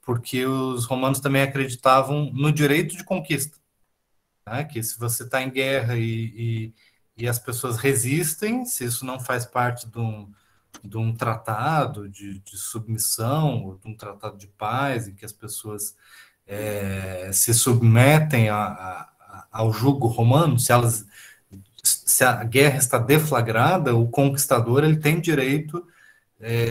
porque os romanos também acreditavam no direito de conquista, tá? Que se você está em guerra e as pessoas resistem, se isso não faz parte de um tratado de submissão, ou de um tratado de paz, em que as pessoas se submetem ao jugo romano, se a guerra está deflagrada, o conquistador ele tem direito,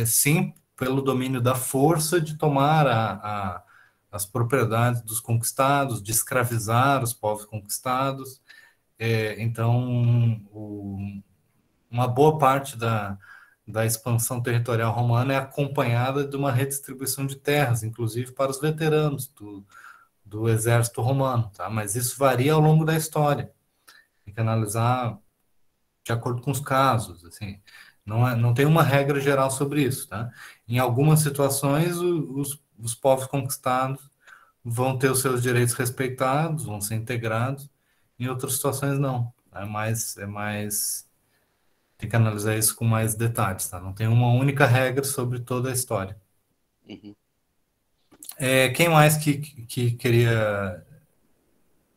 sim, pelo domínio da força, de tomar as propriedades dos conquistados, de escravizar os povos conquistados. Então, uma boa parte da expansão territorial romana é acompanhada de uma redistribuição de terras, inclusive para os veteranos do exército romano, tá? Mas isso varia ao longo da história. Tem que analisar de acordo com os casos, assim. Não tem uma regra geral sobre isso, tá? Em algumas situações, os povos conquistados vão ter os seus direitos respeitados, vão ser integrados. Em outras situações, não. Tem que analisar isso com mais detalhes, tá? Não tem uma única regra sobre toda a história.
Uhum.
Quem mais que queria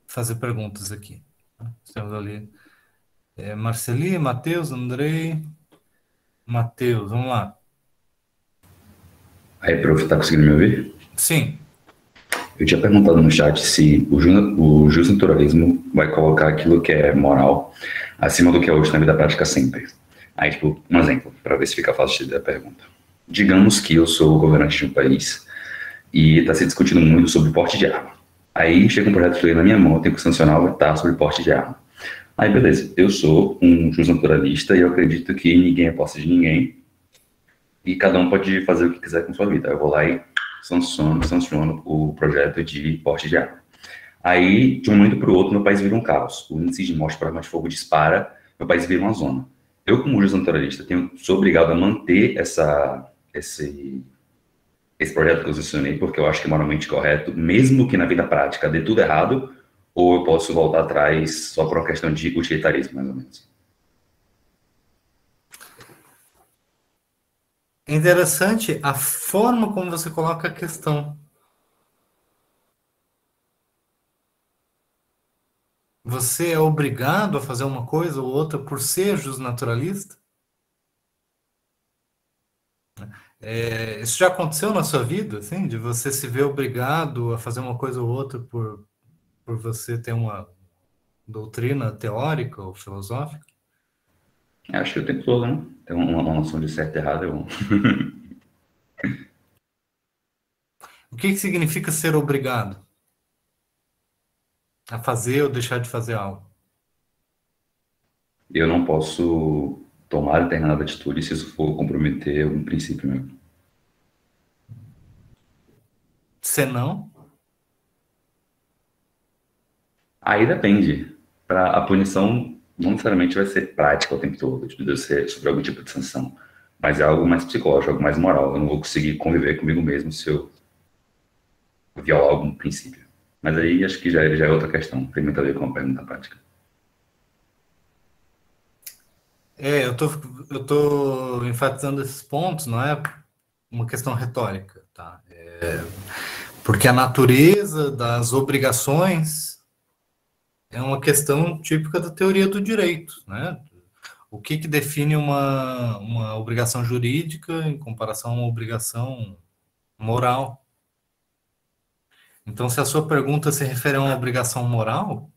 fazer perguntas aqui? Estamos ali. Marceli, Matheus, Andrei. Matheus, vamos lá.
Aí, prof, tá conseguindo me ouvir?
Sim.
Eu tinha perguntado no chat se o justnaturalismo vai colocar aquilo que é moral acima do que é hoje na vida prática sempre. Aí, tipo, um exemplo, para ver se fica fácil de entender a pergunta. Digamos que eu sou o governante de um país e está se discutindo muito sobre porte de arma. Aí chega um projeto de lei na minha mão, eu tenho que sancionar ou vetar sobre porte de arma. Aí, beleza, eu sou um justnaturalista e eu acredito que ninguém é posse de ninguém e cada um pode fazer o que quiser com sua vida. Eu vou lá e sanciono o projeto de porte de arma. Aí, de um momento para o outro, meu país vira um caos. O índice de morte por arma de fogo dispara, meu país vira uma zona. Eu, como justnaturalista, sou obrigado a manter esse projeto que eu sancionei, porque eu acho que é moralmente correto, mesmo que na vida prática dê tudo errado, ou eu posso voltar atrás só por uma questão de utilitarismo, mais ou menos.
É interessante a forma como você coloca a questão. Você é obrigado a fazer uma coisa ou outra por ser justnaturalista? Isso já aconteceu na sua vida, assim, de você se ver obrigado a fazer uma coisa ou outra por você ter uma doutrina teórica ou filosófica?
Acho que o tempo todo, né? Tem uma noção de certo e errado, é bom.
O que significa ser obrigado a fazer ou deixar de fazer algo?
Eu não posso tomar determinada atitude se isso for comprometer algum princípio meu.
Se não?
Aí depende. A punição não necessariamente vai ser prática o tempo todo, de ser sobre algum tipo de sanção, mas é algo mais psicológico, algo mais moral. Eu não vou conseguir conviver comigo mesmo se eu violar algum princípio. Mas aí acho que já é outra questão, tem muito a ver com a pergunta prática.
Eu tô enfatizando esses pontos, não é uma questão retórica, tá? Porque a natureza das obrigações é uma questão típica da teoria do direito, né? O que define uma obrigação jurídica em comparação a uma obrigação moral? Então, se a sua pergunta se refere a uma obrigação moral,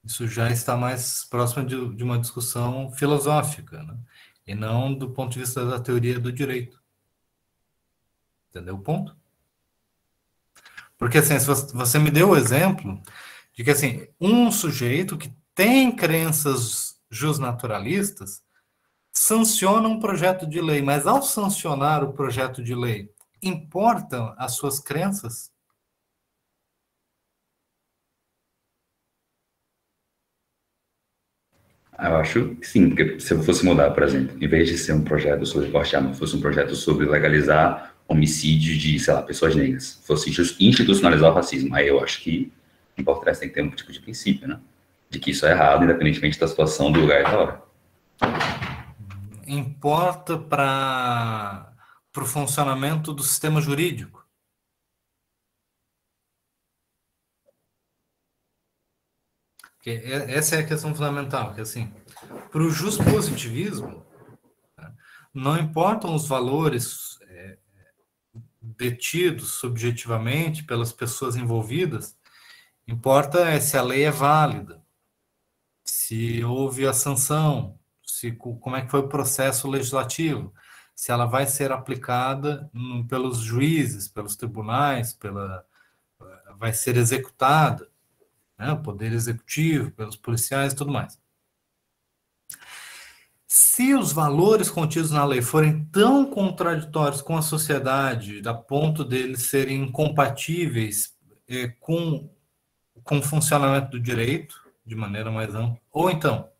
isso já está mais próximo de uma discussão filosófica, né? E não do ponto de vista da teoria do direito. Entendeu o ponto? Porque, assim, se você me deu o exemplo de que, assim, um sujeito que tem crenças justnaturalistas sanciona um projeto de lei, mas ao sancionar o projeto de lei, importam as suas crenças?
Eu acho que sim, porque se eu fosse mudar, por exemplo, em vez de ser um projeto sobre porte de arma, fosse um projeto sobre legalizar homicídio de, sei lá, pessoas negras, fosse institucionalizar o racismo, aí eu acho que importaria tem que ter um tipo de princípio, né? De que isso é errado, independentemente da situação, do lugar e da hora.
Importa para o funcionamento do sistema jurídico? Porque essa é a questão fundamental, que assim, para o positivismo, não importam os valores detidos subjetivamente pelas pessoas envolvidas, importa se a lei é válida, se houve a sanção, como é que foi o processo legislativo, se ela vai ser aplicada pelos juízes, pelos tribunais, vai ser executada, né, o poder executivo, pelos policiais e tudo mais. Se os valores contidos na lei forem tão contraditórios com a sociedade, a ponto deles serem incompatíveis com o funcionamento do direito, de maneira mais ampla, ou então,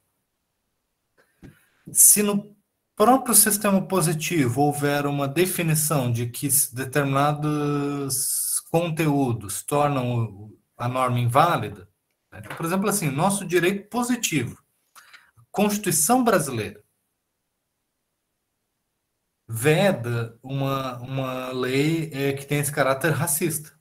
se no próprio sistema positivo houver uma definição de que determinados conteúdos tornam a norma inválida, né? Por exemplo, assim, nosso direito positivo, Constituição brasileira, veda uma lei que tem esse caráter racista.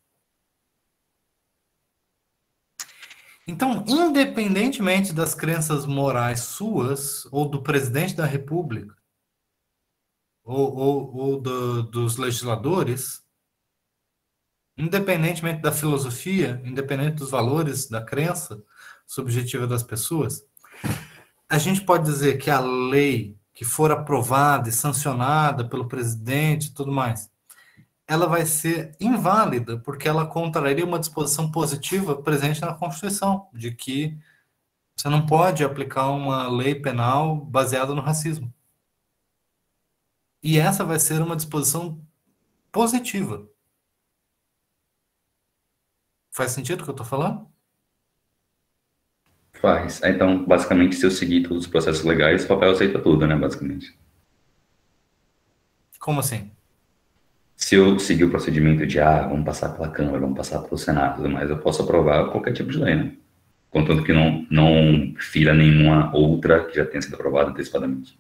Então, independentemente das crenças morais suas, ou do presidente da República, ou dos legisladores, independentemente da filosofia, independente dos valores, da crença subjetiva das pessoas, a gente pode dizer que a lei que for aprovada e sancionada pelo presidente e tudo mais, ela vai ser inválida, porque ela contraria uma disposição positiva presente na Constituição, de que você não pode aplicar uma lei penal baseada no racismo. E essa vai ser uma disposição positiva. Faz sentido o que eu estou falando?
Faz. Então, basicamente, se eu seguir todos os processos legais, o papel aceita tudo, né, basicamente.
Como assim?
Se eu seguir o procedimento de, vamos passar pela Câmara, vamos passar pelo Senado, tudo mais, eu posso aprovar qualquer tipo de lei, né? Contanto que não fira nenhuma outra que já tenha sido aprovada antecipadamente.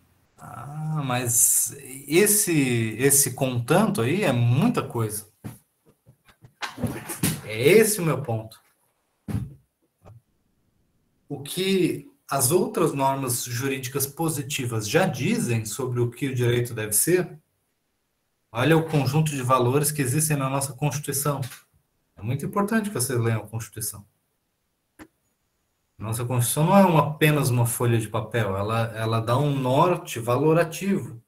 Mas esse contanto aí é muita coisa. É esse o meu ponto. O que as outras normas jurídicas positivas já dizem sobre o que o direito deve ser, olha o conjunto de valores que existem na nossa Constituição. É muito importante que vocês leiam a Constituição. Nossa Constituição não é apenas uma folha de papel, ela dá um norte valorativo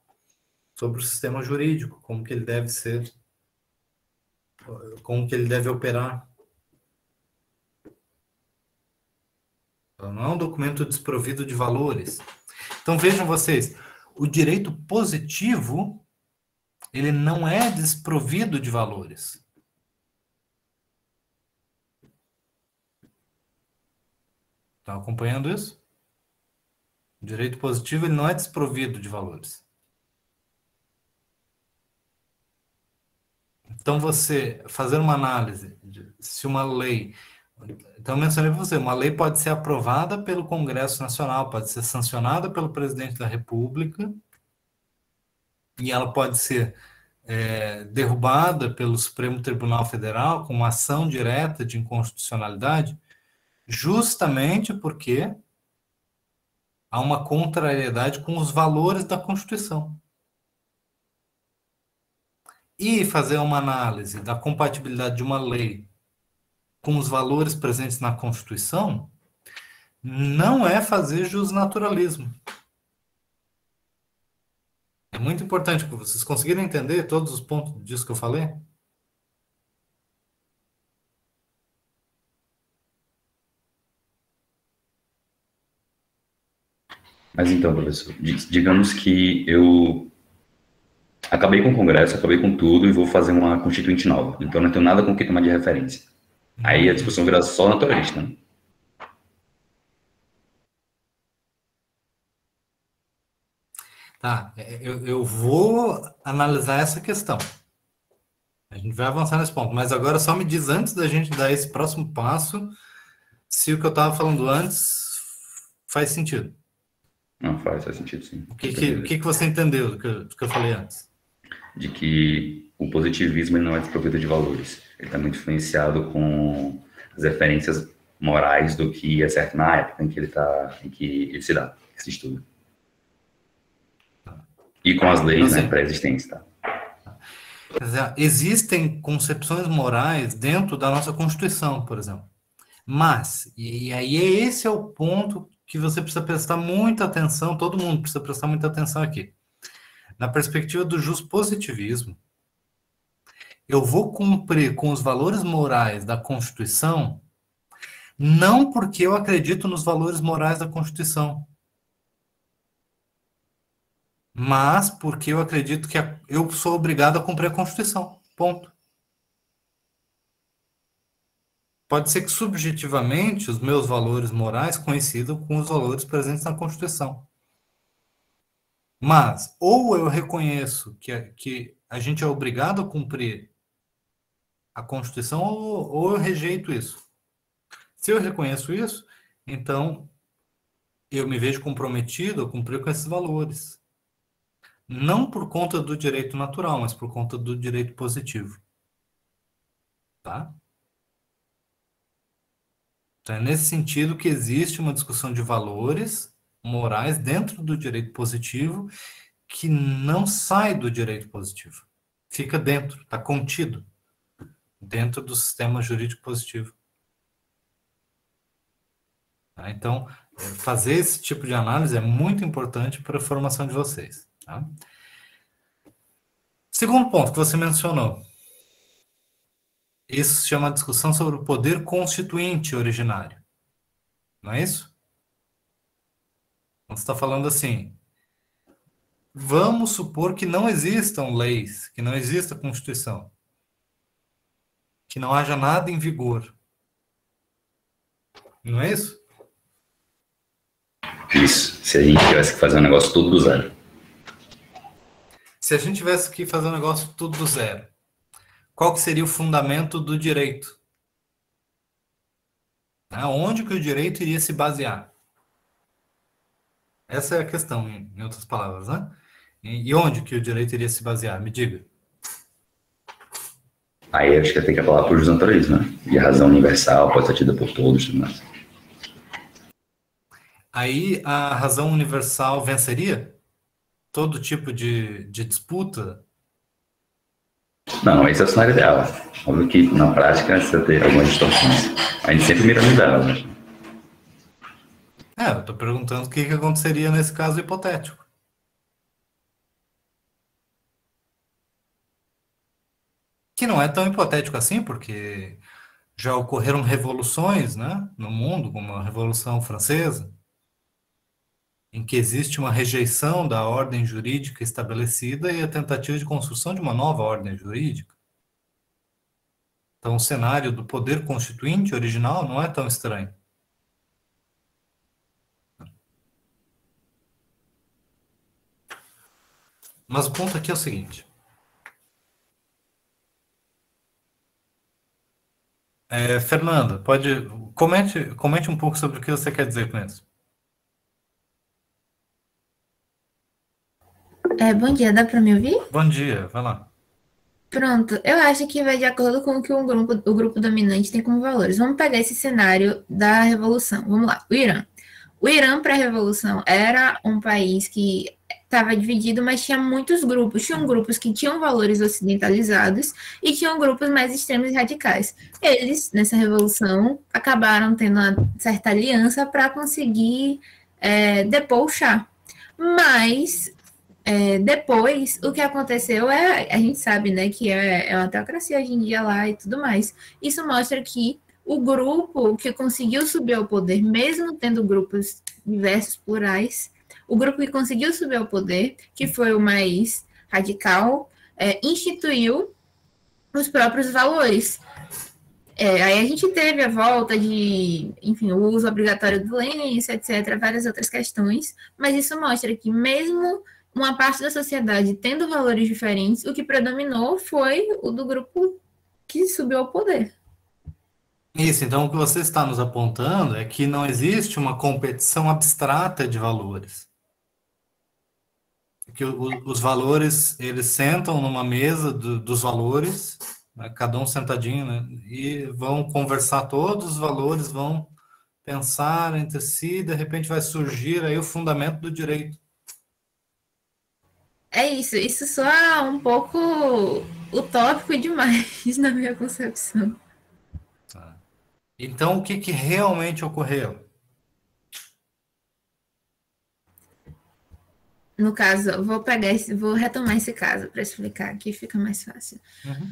sobre o sistema jurídico, como que ele deve ser, como que ele deve operar. Então, não é um documento desprovido de valores. Então vejam vocês, o direito positivo, ele não é desprovido de valores. Estão acompanhando isso? O direito positivo, ele não é desprovido de valores. Então, você fazer uma análise de se uma lei... Então, eu mencionei para você, uma lei pode ser aprovada pelo Congresso Nacional, pode ser sancionada pelo presidente da República, e ela pode ser derrubada pelo Supremo Tribunal Federal com uma ação direta de inconstitucionalidade, justamente porque há uma contrariedade com os valores da Constituição. E fazer uma análise da compatibilidade de uma lei com os valores presentes na Constituição não é fazer justnaturalismo. É muito importante que vocês conseguirem entender todos os pontos disso que eu falei.
Mas então, professor, digamos que eu acabei com o Congresso, acabei com tudo e vou fazer uma constituinte nova. Então não tenho nada com o que tomar de referência. Aí a discussão vira só naturalista, né?
Tá, eu vou analisar essa questão. A gente vai avançar nesse ponto, mas agora só me diz antes da gente dar esse próximo passo, se o que eu estava falando antes faz sentido.
Não faz sentido, sim.
O que você entendeu do que eu falei antes?
De que o positivismo ele não é desprovido de valores. Ele está muito influenciado com as referências morais do que é certo na época em que ele se dá, que se estuda. E com as leis, né, pré-existentes, tá?
Quer dizer, existem concepções morais dentro da nossa Constituição, por exemplo. Mas, e aí esse é o ponto que você precisa prestar muita atenção, todo mundo precisa prestar muita atenção aqui. Na perspectiva do positivismo, eu vou cumprir com os valores morais da Constituição, não porque eu acredito nos valores morais da Constituição, mas porque eu acredito que eu sou obrigado a cumprir a Constituição. Ponto. Pode ser que subjetivamente os meus valores morais coincidam com os valores presentes na Constituição. Mas, ou eu reconheço que a gente é obrigado a cumprir a Constituição, ou eu rejeito isso. Se eu reconheço isso, então eu me vejo comprometido a cumprir com esses valores. Não por conta do direito natural, mas por conta do direito positivo. Tá? Então, é nesse sentido que existe uma discussão de valores morais dentro do direito positivo que não sai do direito positivo. Fica dentro, está contido dentro do sistema jurídico positivo. Tá? Então, fazer esse tipo de análise é muito importante para a formação de vocês. Tá? Segundo ponto que você mencionou. Isso se chama discussão sobre o poder constituinte originário. Não é isso? Então, você está falando assim, vamos supor que não existam leis, que não exista Constituição, que não haja nada em vigor. Não é isso?
Isso, se a gente tivesse que fazer um negócio tudo do zero.
Se a gente tivesse que fazer um negócio tudo do zero, qual que seria o fundamento do direito? Onde que o direito iria se basear? Essa é a questão, em outras palavras, né? E onde que o direito iria se basear? Me diga.
Aí acho que tem que apelar para o justnaturalismo, né? E a razão universal pode ser tida por todos, tudo mais.
Aí a razão universal venceria? Todo tipo de disputa?
Não, esse é o cenário ideal. Óbvio que na prática você tem algumas distorções. A gente sempre mira no ideal, né?
Eu estou perguntando o que aconteceria nesse caso hipotético. Que não é tão hipotético assim, porque já ocorreram revoluções, né, no mundo, como a Revolução Francesa, em que existe uma rejeição da ordem jurídica estabelecida e a tentativa de construção de uma nova ordem jurídica. Então, o cenário do poder constituinte original não é tão estranho. Mas o ponto aqui é o seguinte. Fernanda, comente um pouco sobre o que você quer dizer com isso.
Bom dia, dá para me ouvir?
Bom dia, vai lá.
Pronto, eu acho que vai de acordo com o que o grupo dominante tem como valores. Vamos pegar esse cenário da Revolução. Vamos lá, o Irã. O Irã, pré-revolução, era um país que estava dividido, mas tinha muitos grupos. Tinham grupos que tinham valores ocidentalizados e tinham grupos mais extremos e radicais. Eles, nessa revolução, acabaram tendo uma certa aliança para conseguir depor o Shah. Mas depois, o que aconteceu a gente sabe, né, que é uma teocracia hoje em dia lá e tudo mais. Isso mostra que o grupo que conseguiu subir ao poder, mesmo tendo grupos diversos, plurais, O grupo que conseguiu subir ao poder, que foi o mais radical, instituiu os próprios valores. Aí a gente teve a volta de, enfim, o uso obrigatório do lenço, etc., várias outras questões, mas isso mostra que mesmo uma parte da sociedade tendo valores diferentes, o que predominou foi o do grupo que subiu ao poder.
Isso, então o que você está nos apontando é que não existe uma competição abstrata de valores. Que os valores, eles sentam numa mesa dos valores, né, cada um sentadinho, né, e vão conversar todos os valores, vão pensar entre si, de repente vai surgir aí o fundamento do direito.
É isso soa um pouco utópico demais na minha concepção.
Então, o que realmente ocorreu?
No caso, vou retomar esse caso para explicar, que fica mais fácil.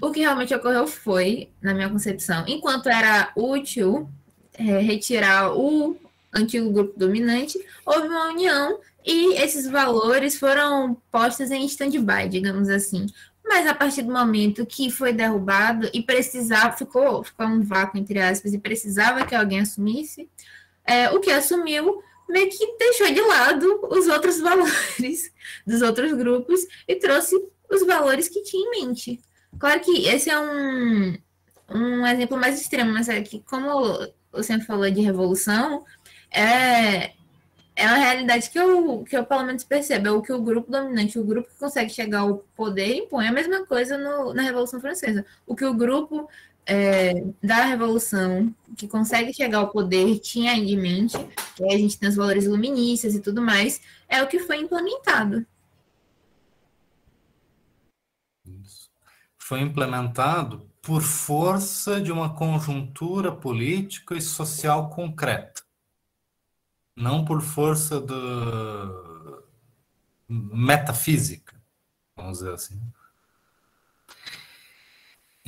O que realmente ocorreu foi, na minha concepção, enquanto era útil retirar o antigo grupo dominante, houve uma união e esses valores foram postos em stand-by, digamos assim. Mas a partir do momento que foi derrubado e ficou um vácuo, entre aspas, e precisava que alguém assumisse, o que assumiu meio que deixou de lado os outros valores dos outros grupos e trouxe os valores que tinha em mente. Claro que esse é um exemplo mais extremo, mas é que, como você falou de revolução, é uma realidade que eu pelo menos percebo, é o que o grupo dominante, o grupo que consegue chegar ao poder, impõe a mesma coisa na Revolução Francesa. O que o grupo da Revolução, que consegue chegar ao poder, tinha em mente, que a gente tem os valores iluministas e tudo mais, é o que foi implementado.
Isso. Foi implementado por força de uma conjuntura política e social concreta. Não por força da metafísica, vamos dizer assim.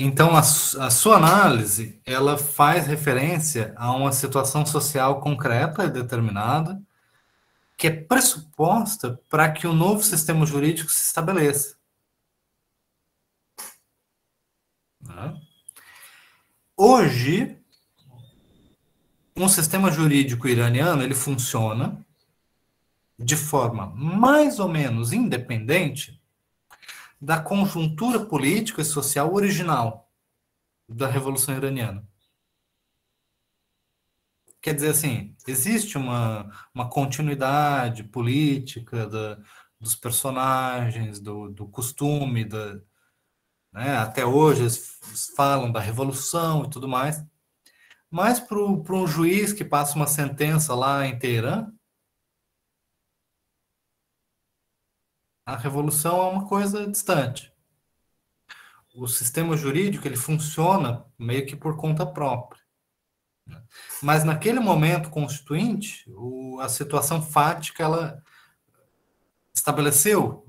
Então, a sua análise, ela faz referência a uma situação social concreta e determinada, que é pressuposta para que o novo sistema jurídico se estabeleça. Hoje, um sistema jurídico iraniano, ele funciona de forma mais ou menos independente da conjuntura política e social original da Revolução Iraniana. Quer dizer assim, existe uma continuidade política dos personagens, do costume, né, até hoje eles falam da Revolução e tudo mais, mas para um juiz que passa uma sentença lá em Teherã, a Revolução é uma coisa distante. O sistema jurídico, ele funciona meio que por conta própria. Mas naquele momento constituinte, a situação fática, ela estabeleceu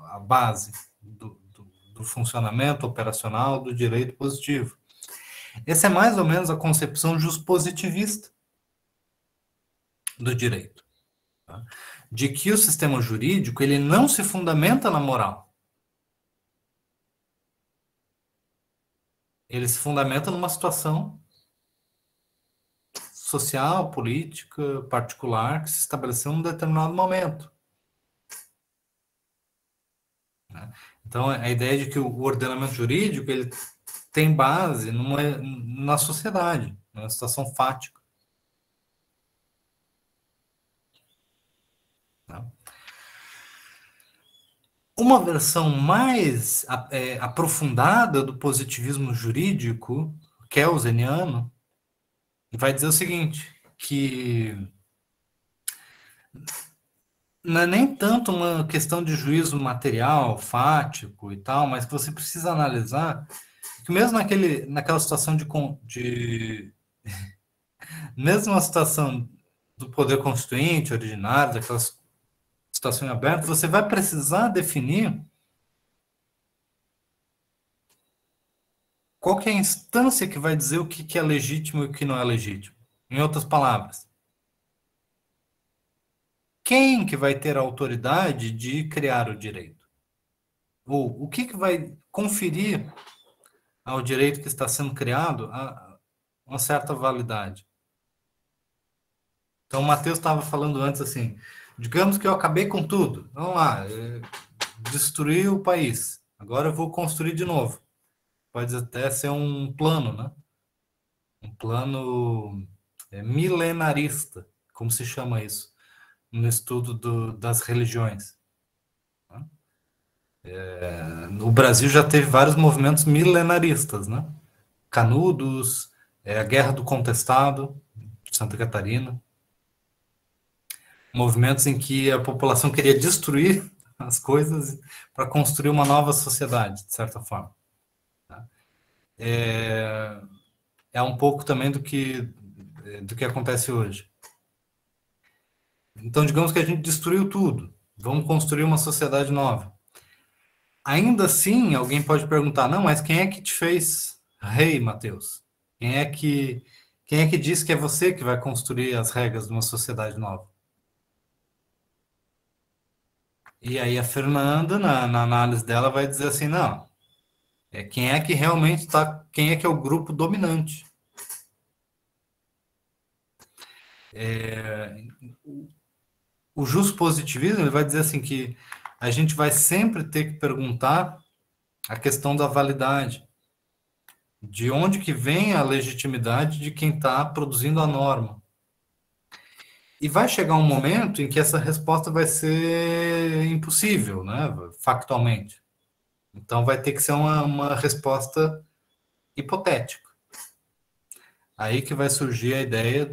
a base do funcionamento operacional do direito positivo. Essa é mais ou menos a concepção juspositivista do direito. Tá? De que o sistema jurídico, ele não se fundamenta na moral. Ele se fundamenta numa situação social, política, particular, que se estabeleceu num determinado momento. Então, a ideia de que o ordenamento jurídico, ele tem base na sociedade, numa situação fática. Uma versão mais aprofundada do positivismo jurídico, kelseniano, vai dizer o seguinte, que não é nem tanto uma questão de juízo material, fático e tal, mas que você precisa analisar que mesmo naquela situação mesmo na situação do poder constituinte, originário, daquela situação aberta, você vai precisar definir qual que é a instância que vai dizer o que é legítimo e o que não é legítimo. Em outras palavras, quem que vai ter a autoridade de criar o direito? Ou o que vai conferir ao direito que está sendo criado uma certa validade? Então, o Matheus estava falando antes assim, digamos que eu acabei com tudo. Vamos lá, destruí o país. Agora eu vou construir de novo. Pode até ser um plano, né? Um plano milenarista, como se chama isso, no estudo das religiões. No Brasil já teve vários movimentos milenaristas, né? Canudos, a Guerra do Contestado, de Santa Catarina. Movimentos em que a população queria destruir as coisas para construir uma nova sociedade, de certa forma. É um pouco também do que acontece hoje. Então, digamos que a gente destruiu tudo. Vamos construir uma sociedade nova. Ainda assim, alguém pode perguntar, não, mas quem é que te fez rei, Matheus? Quem é que diz que é você que vai construir as regras de uma sociedade nova? E aí a Fernanda, na análise dela, vai dizer assim, não, quem é que realmente está, quem é que é o grupo dominante? O justpositivismo, ele vai dizer assim que a gente vai sempre ter que perguntar a questão da validade. De onde que vem a legitimidade de quem está produzindo a norma? E vai chegar um momento em que essa resposta vai ser impossível, né, factualmente. Então vai ter que ser uma resposta hipotética. Aí que vai surgir a ideia,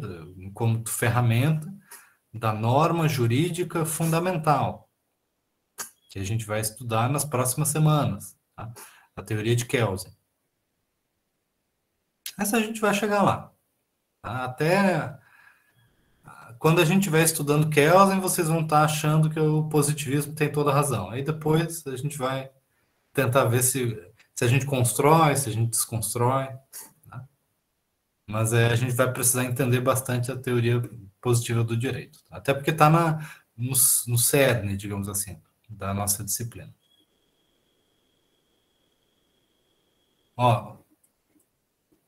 como ferramenta, da norma jurídica fundamental, que a gente vai estudar nas próximas semanas, tá? A teoria de Kelsen. Essa a gente vai chegar lá. Tá? Até quando a gente estiver estudando Kelsen, vocês vão estar achando que o positivismo tem toda a razão. Aí depois a gente vai tentar ver se a gente constrói, se a gente desconstrói. Tá? Mas a gente vai precisar entender bastante a teoria positiva do direito. Até porque está no cerne, digamos assim, da nossa disciplina. Ó,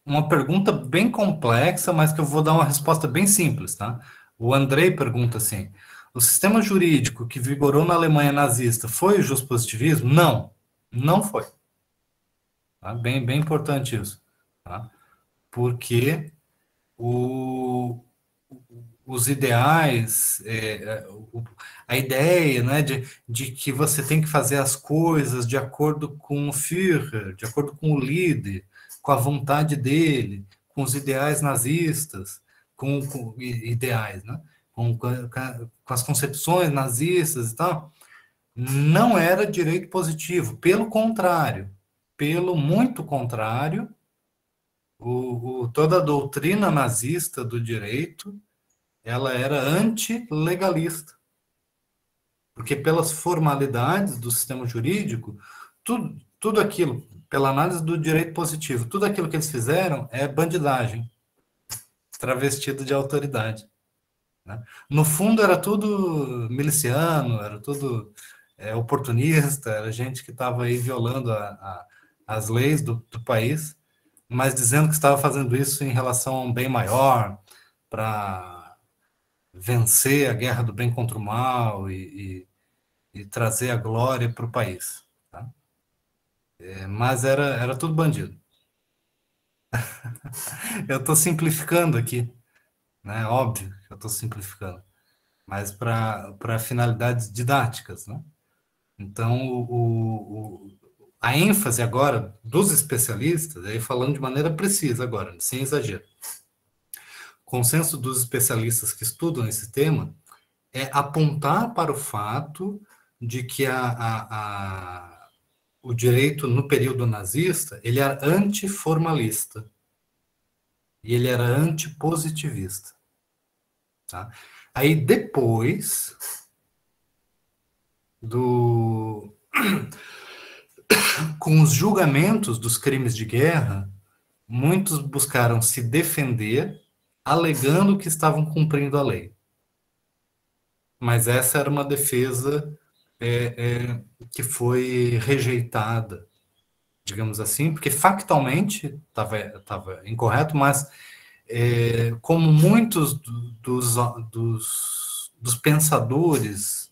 uma pergunta bem complexa, mas que eu vou dar uma resposta bem simples, tá? O Andrei pergunta assim, o sistema jurídico que vigorou na Alemanha nazista foi o justpositivismo? Não, não foi. Tá? Bem importante isso. Tá? Porque os ideais, a ideia, né, de que você tem que fazer as coisas de acordo com o Führer, de acordo com o líder, com a vontade dele, com os ideais nazistas, com ideais, né, com as concepções nazistas e tal, não era direito positivo. Pelo contrário, muito contrário, toda a doutrina nazista do direito, ela era antilegalista. Porque pelas formalidades do sistema jurídico, tudo aquilo, pela análise do direito positivo, tudo aquilo que eles fizeram é bandidagem, travestido de autoridade. Né? No fundo, era tudo miliciano, era tudo oportunista, era gente que estava aí violando as leis do país, mas dizendo que estava fazendo isso em relação a um bem maior, para vencer a guerra do bem contra o mal e trazer a glória para o país. Tá? Mas era tudo bandido. Eu estou simplificando aqui, né? Óbvio que eu estou simplificando, mas para finalidades didáticas, né? Então, a ênfase agora dos especialistas, aí falando de maneira precisa agora, sem exagero, o consenso dos especialistas que estudam esse tema é apontar para o fato de que o direito no período nazista, ele era antiformalista e ele era antipositivista. Tá? Aí depois com os julgamentos dos crimes de guerra, muitos buscaram se defender, alegando que estavam cumprindo a lei. Mas essa era uma defesa que foi rejeitada, digamos assim, porque factualmente estava incorreto, mas como muitos dos pensadores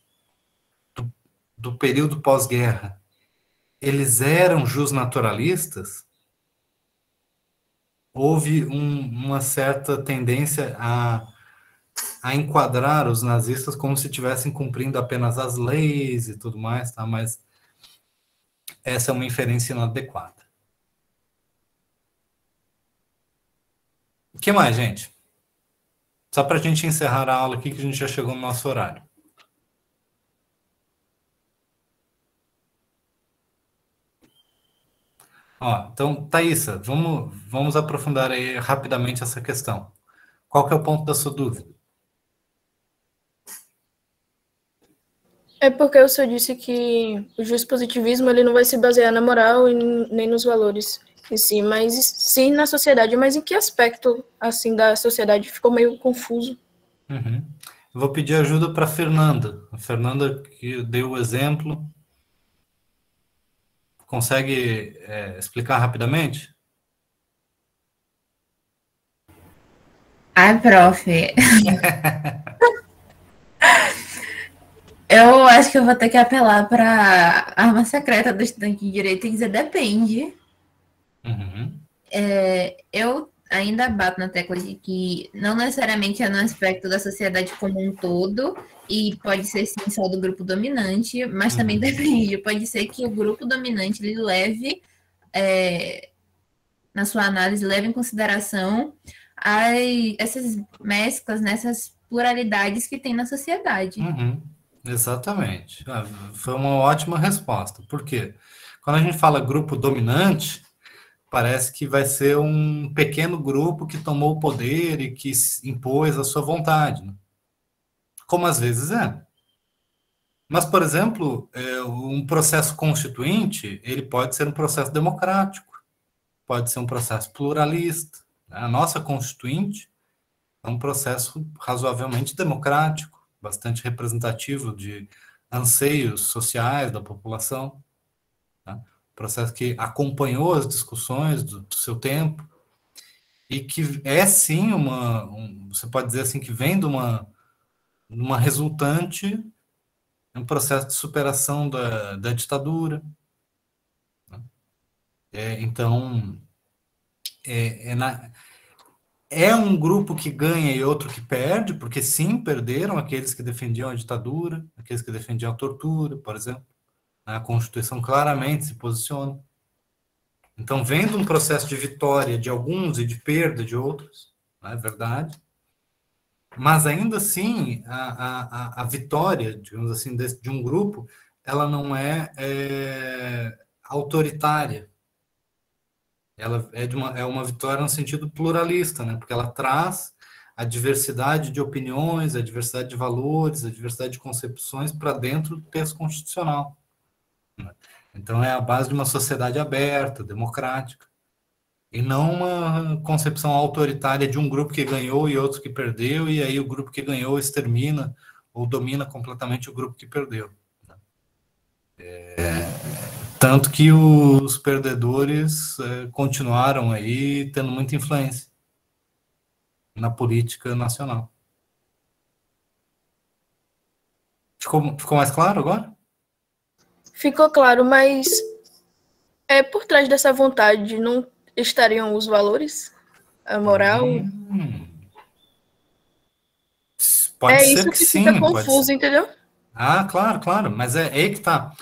do período pós-guerra, eles eram justnaturalistas, houve uma certa tendência a enquadrar os nazistas como se estivessem cumprindo apenas as leis e tudo mais, tá? Mas essa é uma inferência inadequada. O que mais, gente? Só para a gente encerrar a aula aqui, que a gente já chegou no nosso horário. Ó, então, Thaísa, vamos aprofundar aí rapidamente essa questão. Qual que é o ponto da sua dúvida?
É porque o senhor disse que o justpositivismo ele não vai se basear na moral e nem nos valores em si, mas sim na sociedade. Mas em que aspecto, assim, da sociedade ficou meio confuso?
Uhum. Eu vou pedir ajuda para a Fernanda. A Fernanda que deu o exemplo. Consegue explicar rapidamente?
Ai, prof. Eu acho que eu vou ter que apelar para a arma secreta do estudante de direito e dizer depende.
Uhum.
Eu ainda bato na tecla de que não necessariamente é no aspecto da sociedade como um todo, e pode ser sim só do grupo dominante, mas também depende. Pode ser que o grupo dominante ele leve, na sua análise, leve em consideração essas mesclas, nessas pluralidades que tem na sociedade.
Uhum. Exatamente. Foi uma ótima resposta. Por quê? Quando a gente fala grupo dominante, parece que vai ser um pequeno grupo que tomou o poder e que impôs a sua vontade, né? Como às vezes é. Mas, por exemplo, um processo constituinte, ele pode ser um processo democrático, pode ser um processo pluralista. A nossa constituinte é um processo razoavelmente democrático, bastante representativo de anseios sociais da população, né? Processo que acompanhou as discussões do seu tempo e que é sim você pode dizer assim que vem de uma resultante, um processo de superação da ditadura, né? Então é um grupo que ganha e outro que perde, porque sim, perderam aqueles que defendiam a ditadura, aqueles que defendiam a tortura, por exemplo. A Constituição claramente se posiciona. Então, vendo um processo de vitória de alguns e de perda de outros, não é verdade? Mas, ainda assim, a vitória, digamos assim, de um grupo, ela não é autoritária. Ela é uma vitória no sentido pluralista, né? Porque ela traz a diversidade de opiniões, a diversidade de valores, a diversidade de concepções para dentro do texto constitucional, né? Então, é a base de uma sociedade aberta, democrática, e não uma concepção autoritária de um grupo que ganhou e outro que perdeu, e aí o grupo que ganhou extermina ou domina completamente o grupo que perdeu. Tanto que os perdedores continuaram aí tendo muita influência na política nacional. Ficou mais claro agora?
Ficou claro, mas por trás dessa vontade não estariam os valores? A moral?
Pode ser
isso
que
que
sim.
Fica confuso, entendeu?
Claro. Mas é aí que está.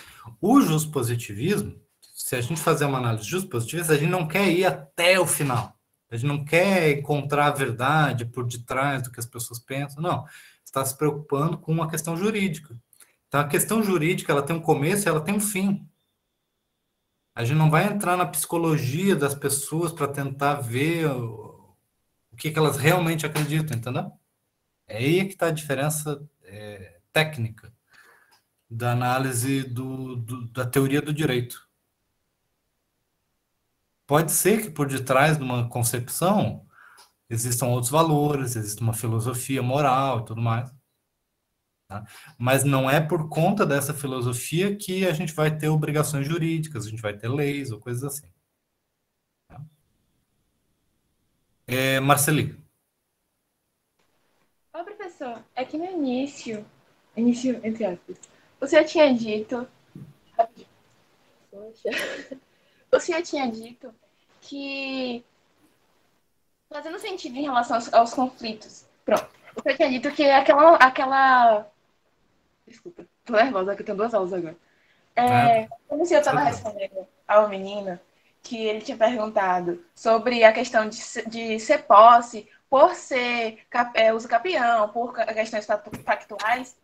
O justpositivismo, se a gente fazer uma análise justpositivista, a gente não quer ir até o final. A gente não quer encontrar a verdade por detrás do que as pessoas pensam. Não. Está se preocupando com uma questão jurídica. Então, a questão jurídica ela tem um começo e ela tem um fim. A gente não vai entrar na psicologia das pessoas para tentar ver o que elas realmente acreditam, entendeu? É aí que está a diferença técnica da análise da teoria do direito. Pode ser que por detrás de uma concepção existam outros valores, existe uma filosofia moral e tudo mais. Tá? Mas não é por conta dessa filosofia que a gente vai ter obrigações jurídicas, a gente vai ter leis ou coisas assim. Tá? Marceli.
Ô, professor, é que no início, entre aspas, o senhor tinha dito, rapidinho, poxa, o senhor tinha dito que, fazendo sentido em relação aos conflitos, pronto, o senhor tinha dito que desculpa, tô nervosa, que eu tenho 2 aulas agora. Como o senhor estava respondendo ao menino, que ele tinha perguntado sobre a questão de ser posse, por ser uso capião, por questões factuais,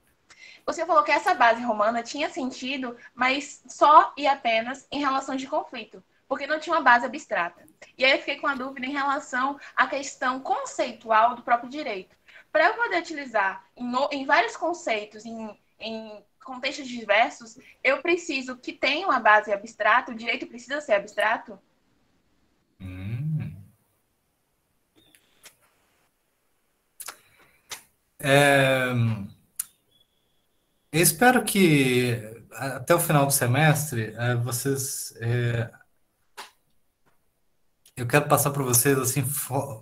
o senhor falou que essa base romana tinha sentido, mas só e apenas em relação de conflito, porque não tinha uma base abstrata. E aí eu fiquei com a dúvida em relação à questão conceitual do próprio direito. Para eu poder utilizar em vários conceitos, em contextos diversos, eu preciso que tenha uma base abstrata, o direito precisa ser abstrato?
Eu espero que até o final do semestre vocês eu quero passar para vocês assim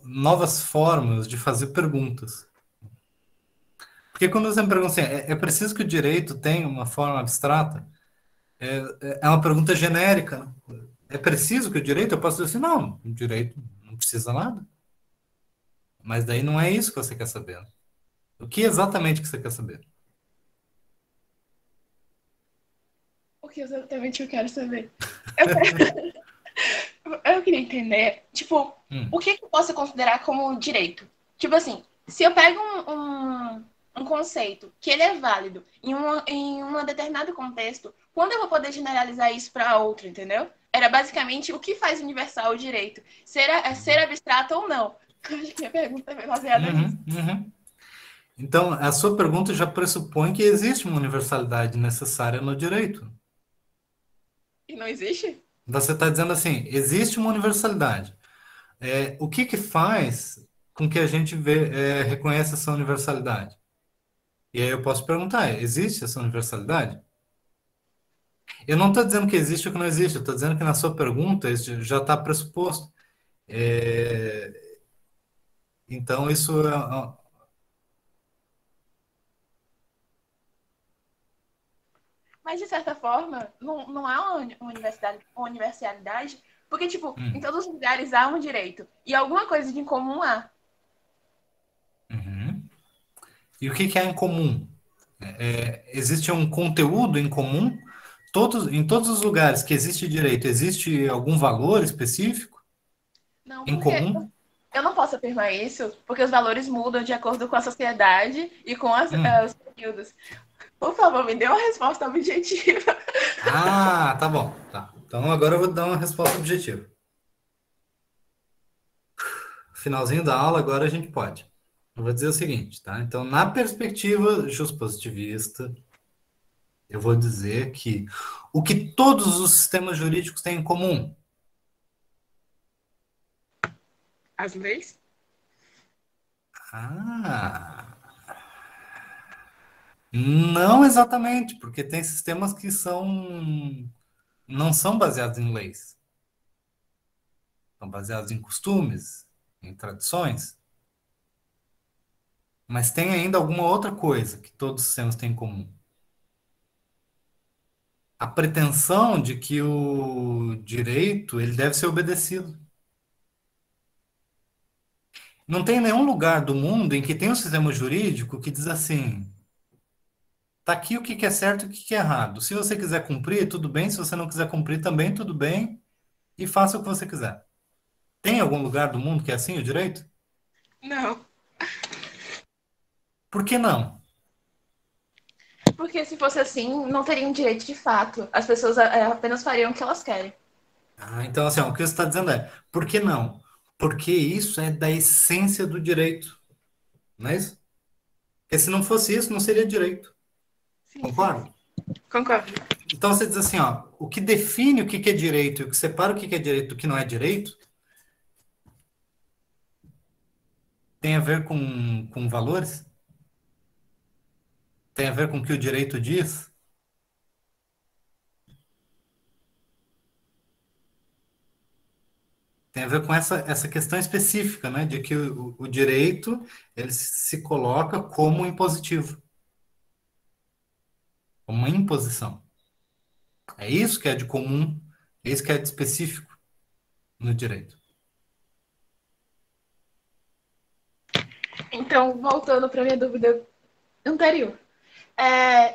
novas formas de fazer perguntas. Porque quando você me pergunta assim, é preciso que o direito tenha uma forma abstrata? É uma pergunta genérica. Né? É preciso que o direito? Eu posso dizer assim, não, o direito não precisa nada. Mas daí não é isso que você quer saber. Né? O que exatamente que você quer saber?
O que exatamente eu quero saber? Eu queria entender, tipo, o que eu posso considerar como direito? Tipo assim, se eu pego um conceito que ele é válido em um determinado contexto, quando eu vou poder generalizar isso para outro, entendeu? Era basicamente o que faz universal o direito. Ser abstrato ou não? Eu acho que minha pergunta é baseada nisso.
Então, a sua pergunta já pressupõe que existe uma universalidade necessária no direito.
E não existe?
Você está dizendo assim, existe uma universalidade. O que faz com que a gente reconheça essa universalidade? E aí eu posso perguntar, existe essa universalidade? Eu não estou dizendo que existe ou que não existe, eu estou dizendo que na sua pergunta isso já está pressuposto. Então, isso
Mas, de certa forma, não há uma universalidade, porque, tipo, em todos os lugares há um direito. E alguma coisa de comum há.
E o que é em comum? Existe um conteúdo em comum? Em todos os lugares que existe direito, existe algum valor específico
Não,
em
porque
comum?
eu não posso afirmar isso, porque os valores mudam de acordo com a sociedade e com os períodos. Por favor, me dê uma resposta objetiva.
Ah, tá bom. Tá. Então agora eu vou dar uma resposta objetiva. Finalzinho da aula, agora a gente pode. Eu vou dizer o seguinte, tá? Então, na perspectiva justpositivista, eu vou dizer que o que todos os sistemas jurídicos têm em comum?
As leis?
Não exatamente, porque tem sistemas que não são baseados em leis. São baseados em costumes, em tradições. Mas tem ainda alguma outra coisa que todos os sistemas têm em comum. A pretensão de que o direito ele deve ser obedecido. Não tem nenhum lugar do mundo em que tem um sistema jurídico que diz assim, tá aqui o que é certo e o que é errado. Se você quiser cumprir, tudo bem. Se você não quiser cumprir, também tudo bem. E faça o que você quiser. Tem algum lugar do mundo que é assim, o direito?
Não.
Por que não?
Porque se fosse assim, não teriam direito de fato. As pessoas apenas fariam o que elas querem.
Então, assim, ó, o que você está dizendo por que não? Porque isso é da essência do direito. Não é isso? Porque se não fosse isso, não seria direito.
Sim,
Concorda?
sim. Concordo.
Então você diz assim, ó, o que define o que é direito e o que separa o que é direito do que não é direito tem a ver com valores? Tem a ver com o que o direito diz? Tem a ver com essa questão específica, né, de que o direito ele se coloca como impositivo, como uma imposição. É isso que é de comum, é isso que é de específico no direito.
Então, voltando para minha dúvida anterior.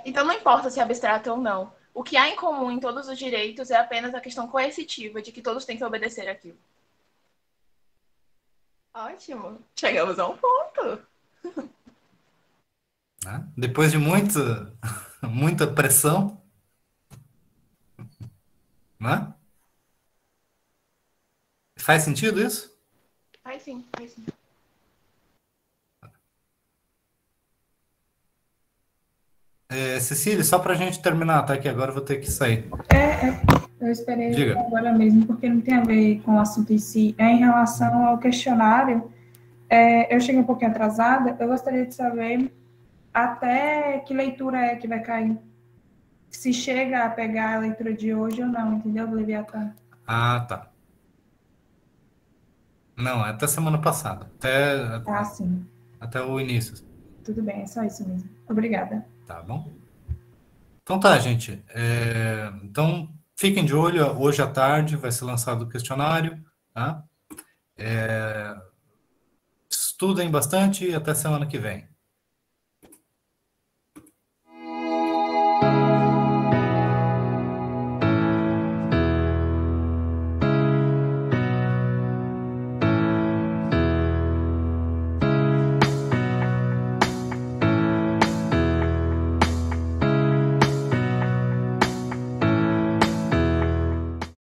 Então, não importa se é abstrato ou não. O que há em comum em todos os direitos é apenas a questão coercitiva de que todos têm que obedecer aquilo. Ótimo. Chegamos a um ponto.
Né? Depois de muita pressão, né? Faz sentido isso?
Faz sim, faz sim.
Cecília, só para a gente terminar, tá? Que agora eu vou ter que sair.
Eu esperei
Diga.
agora mesmo, porque não tem a ver com o assunto em si. Em relação ao questionário, eu cheguei um pouquinho atrasada, eu gostaria de saber até que leitura é que vai cair. Se chega a pegar a leitura de hoje ou não, entendeu, do Leviatã?
Ah, tá. Não, é até semana passada.
Ah, sim.
Até o início.
Tudo bem, é só isso mesmo. Obrigada.
Tá bom? Então tá, gente. Então, fiquem de olho. Hoje à tarde vai ser lançado o questionário. Tá? Estudem bastante e até semana que vem.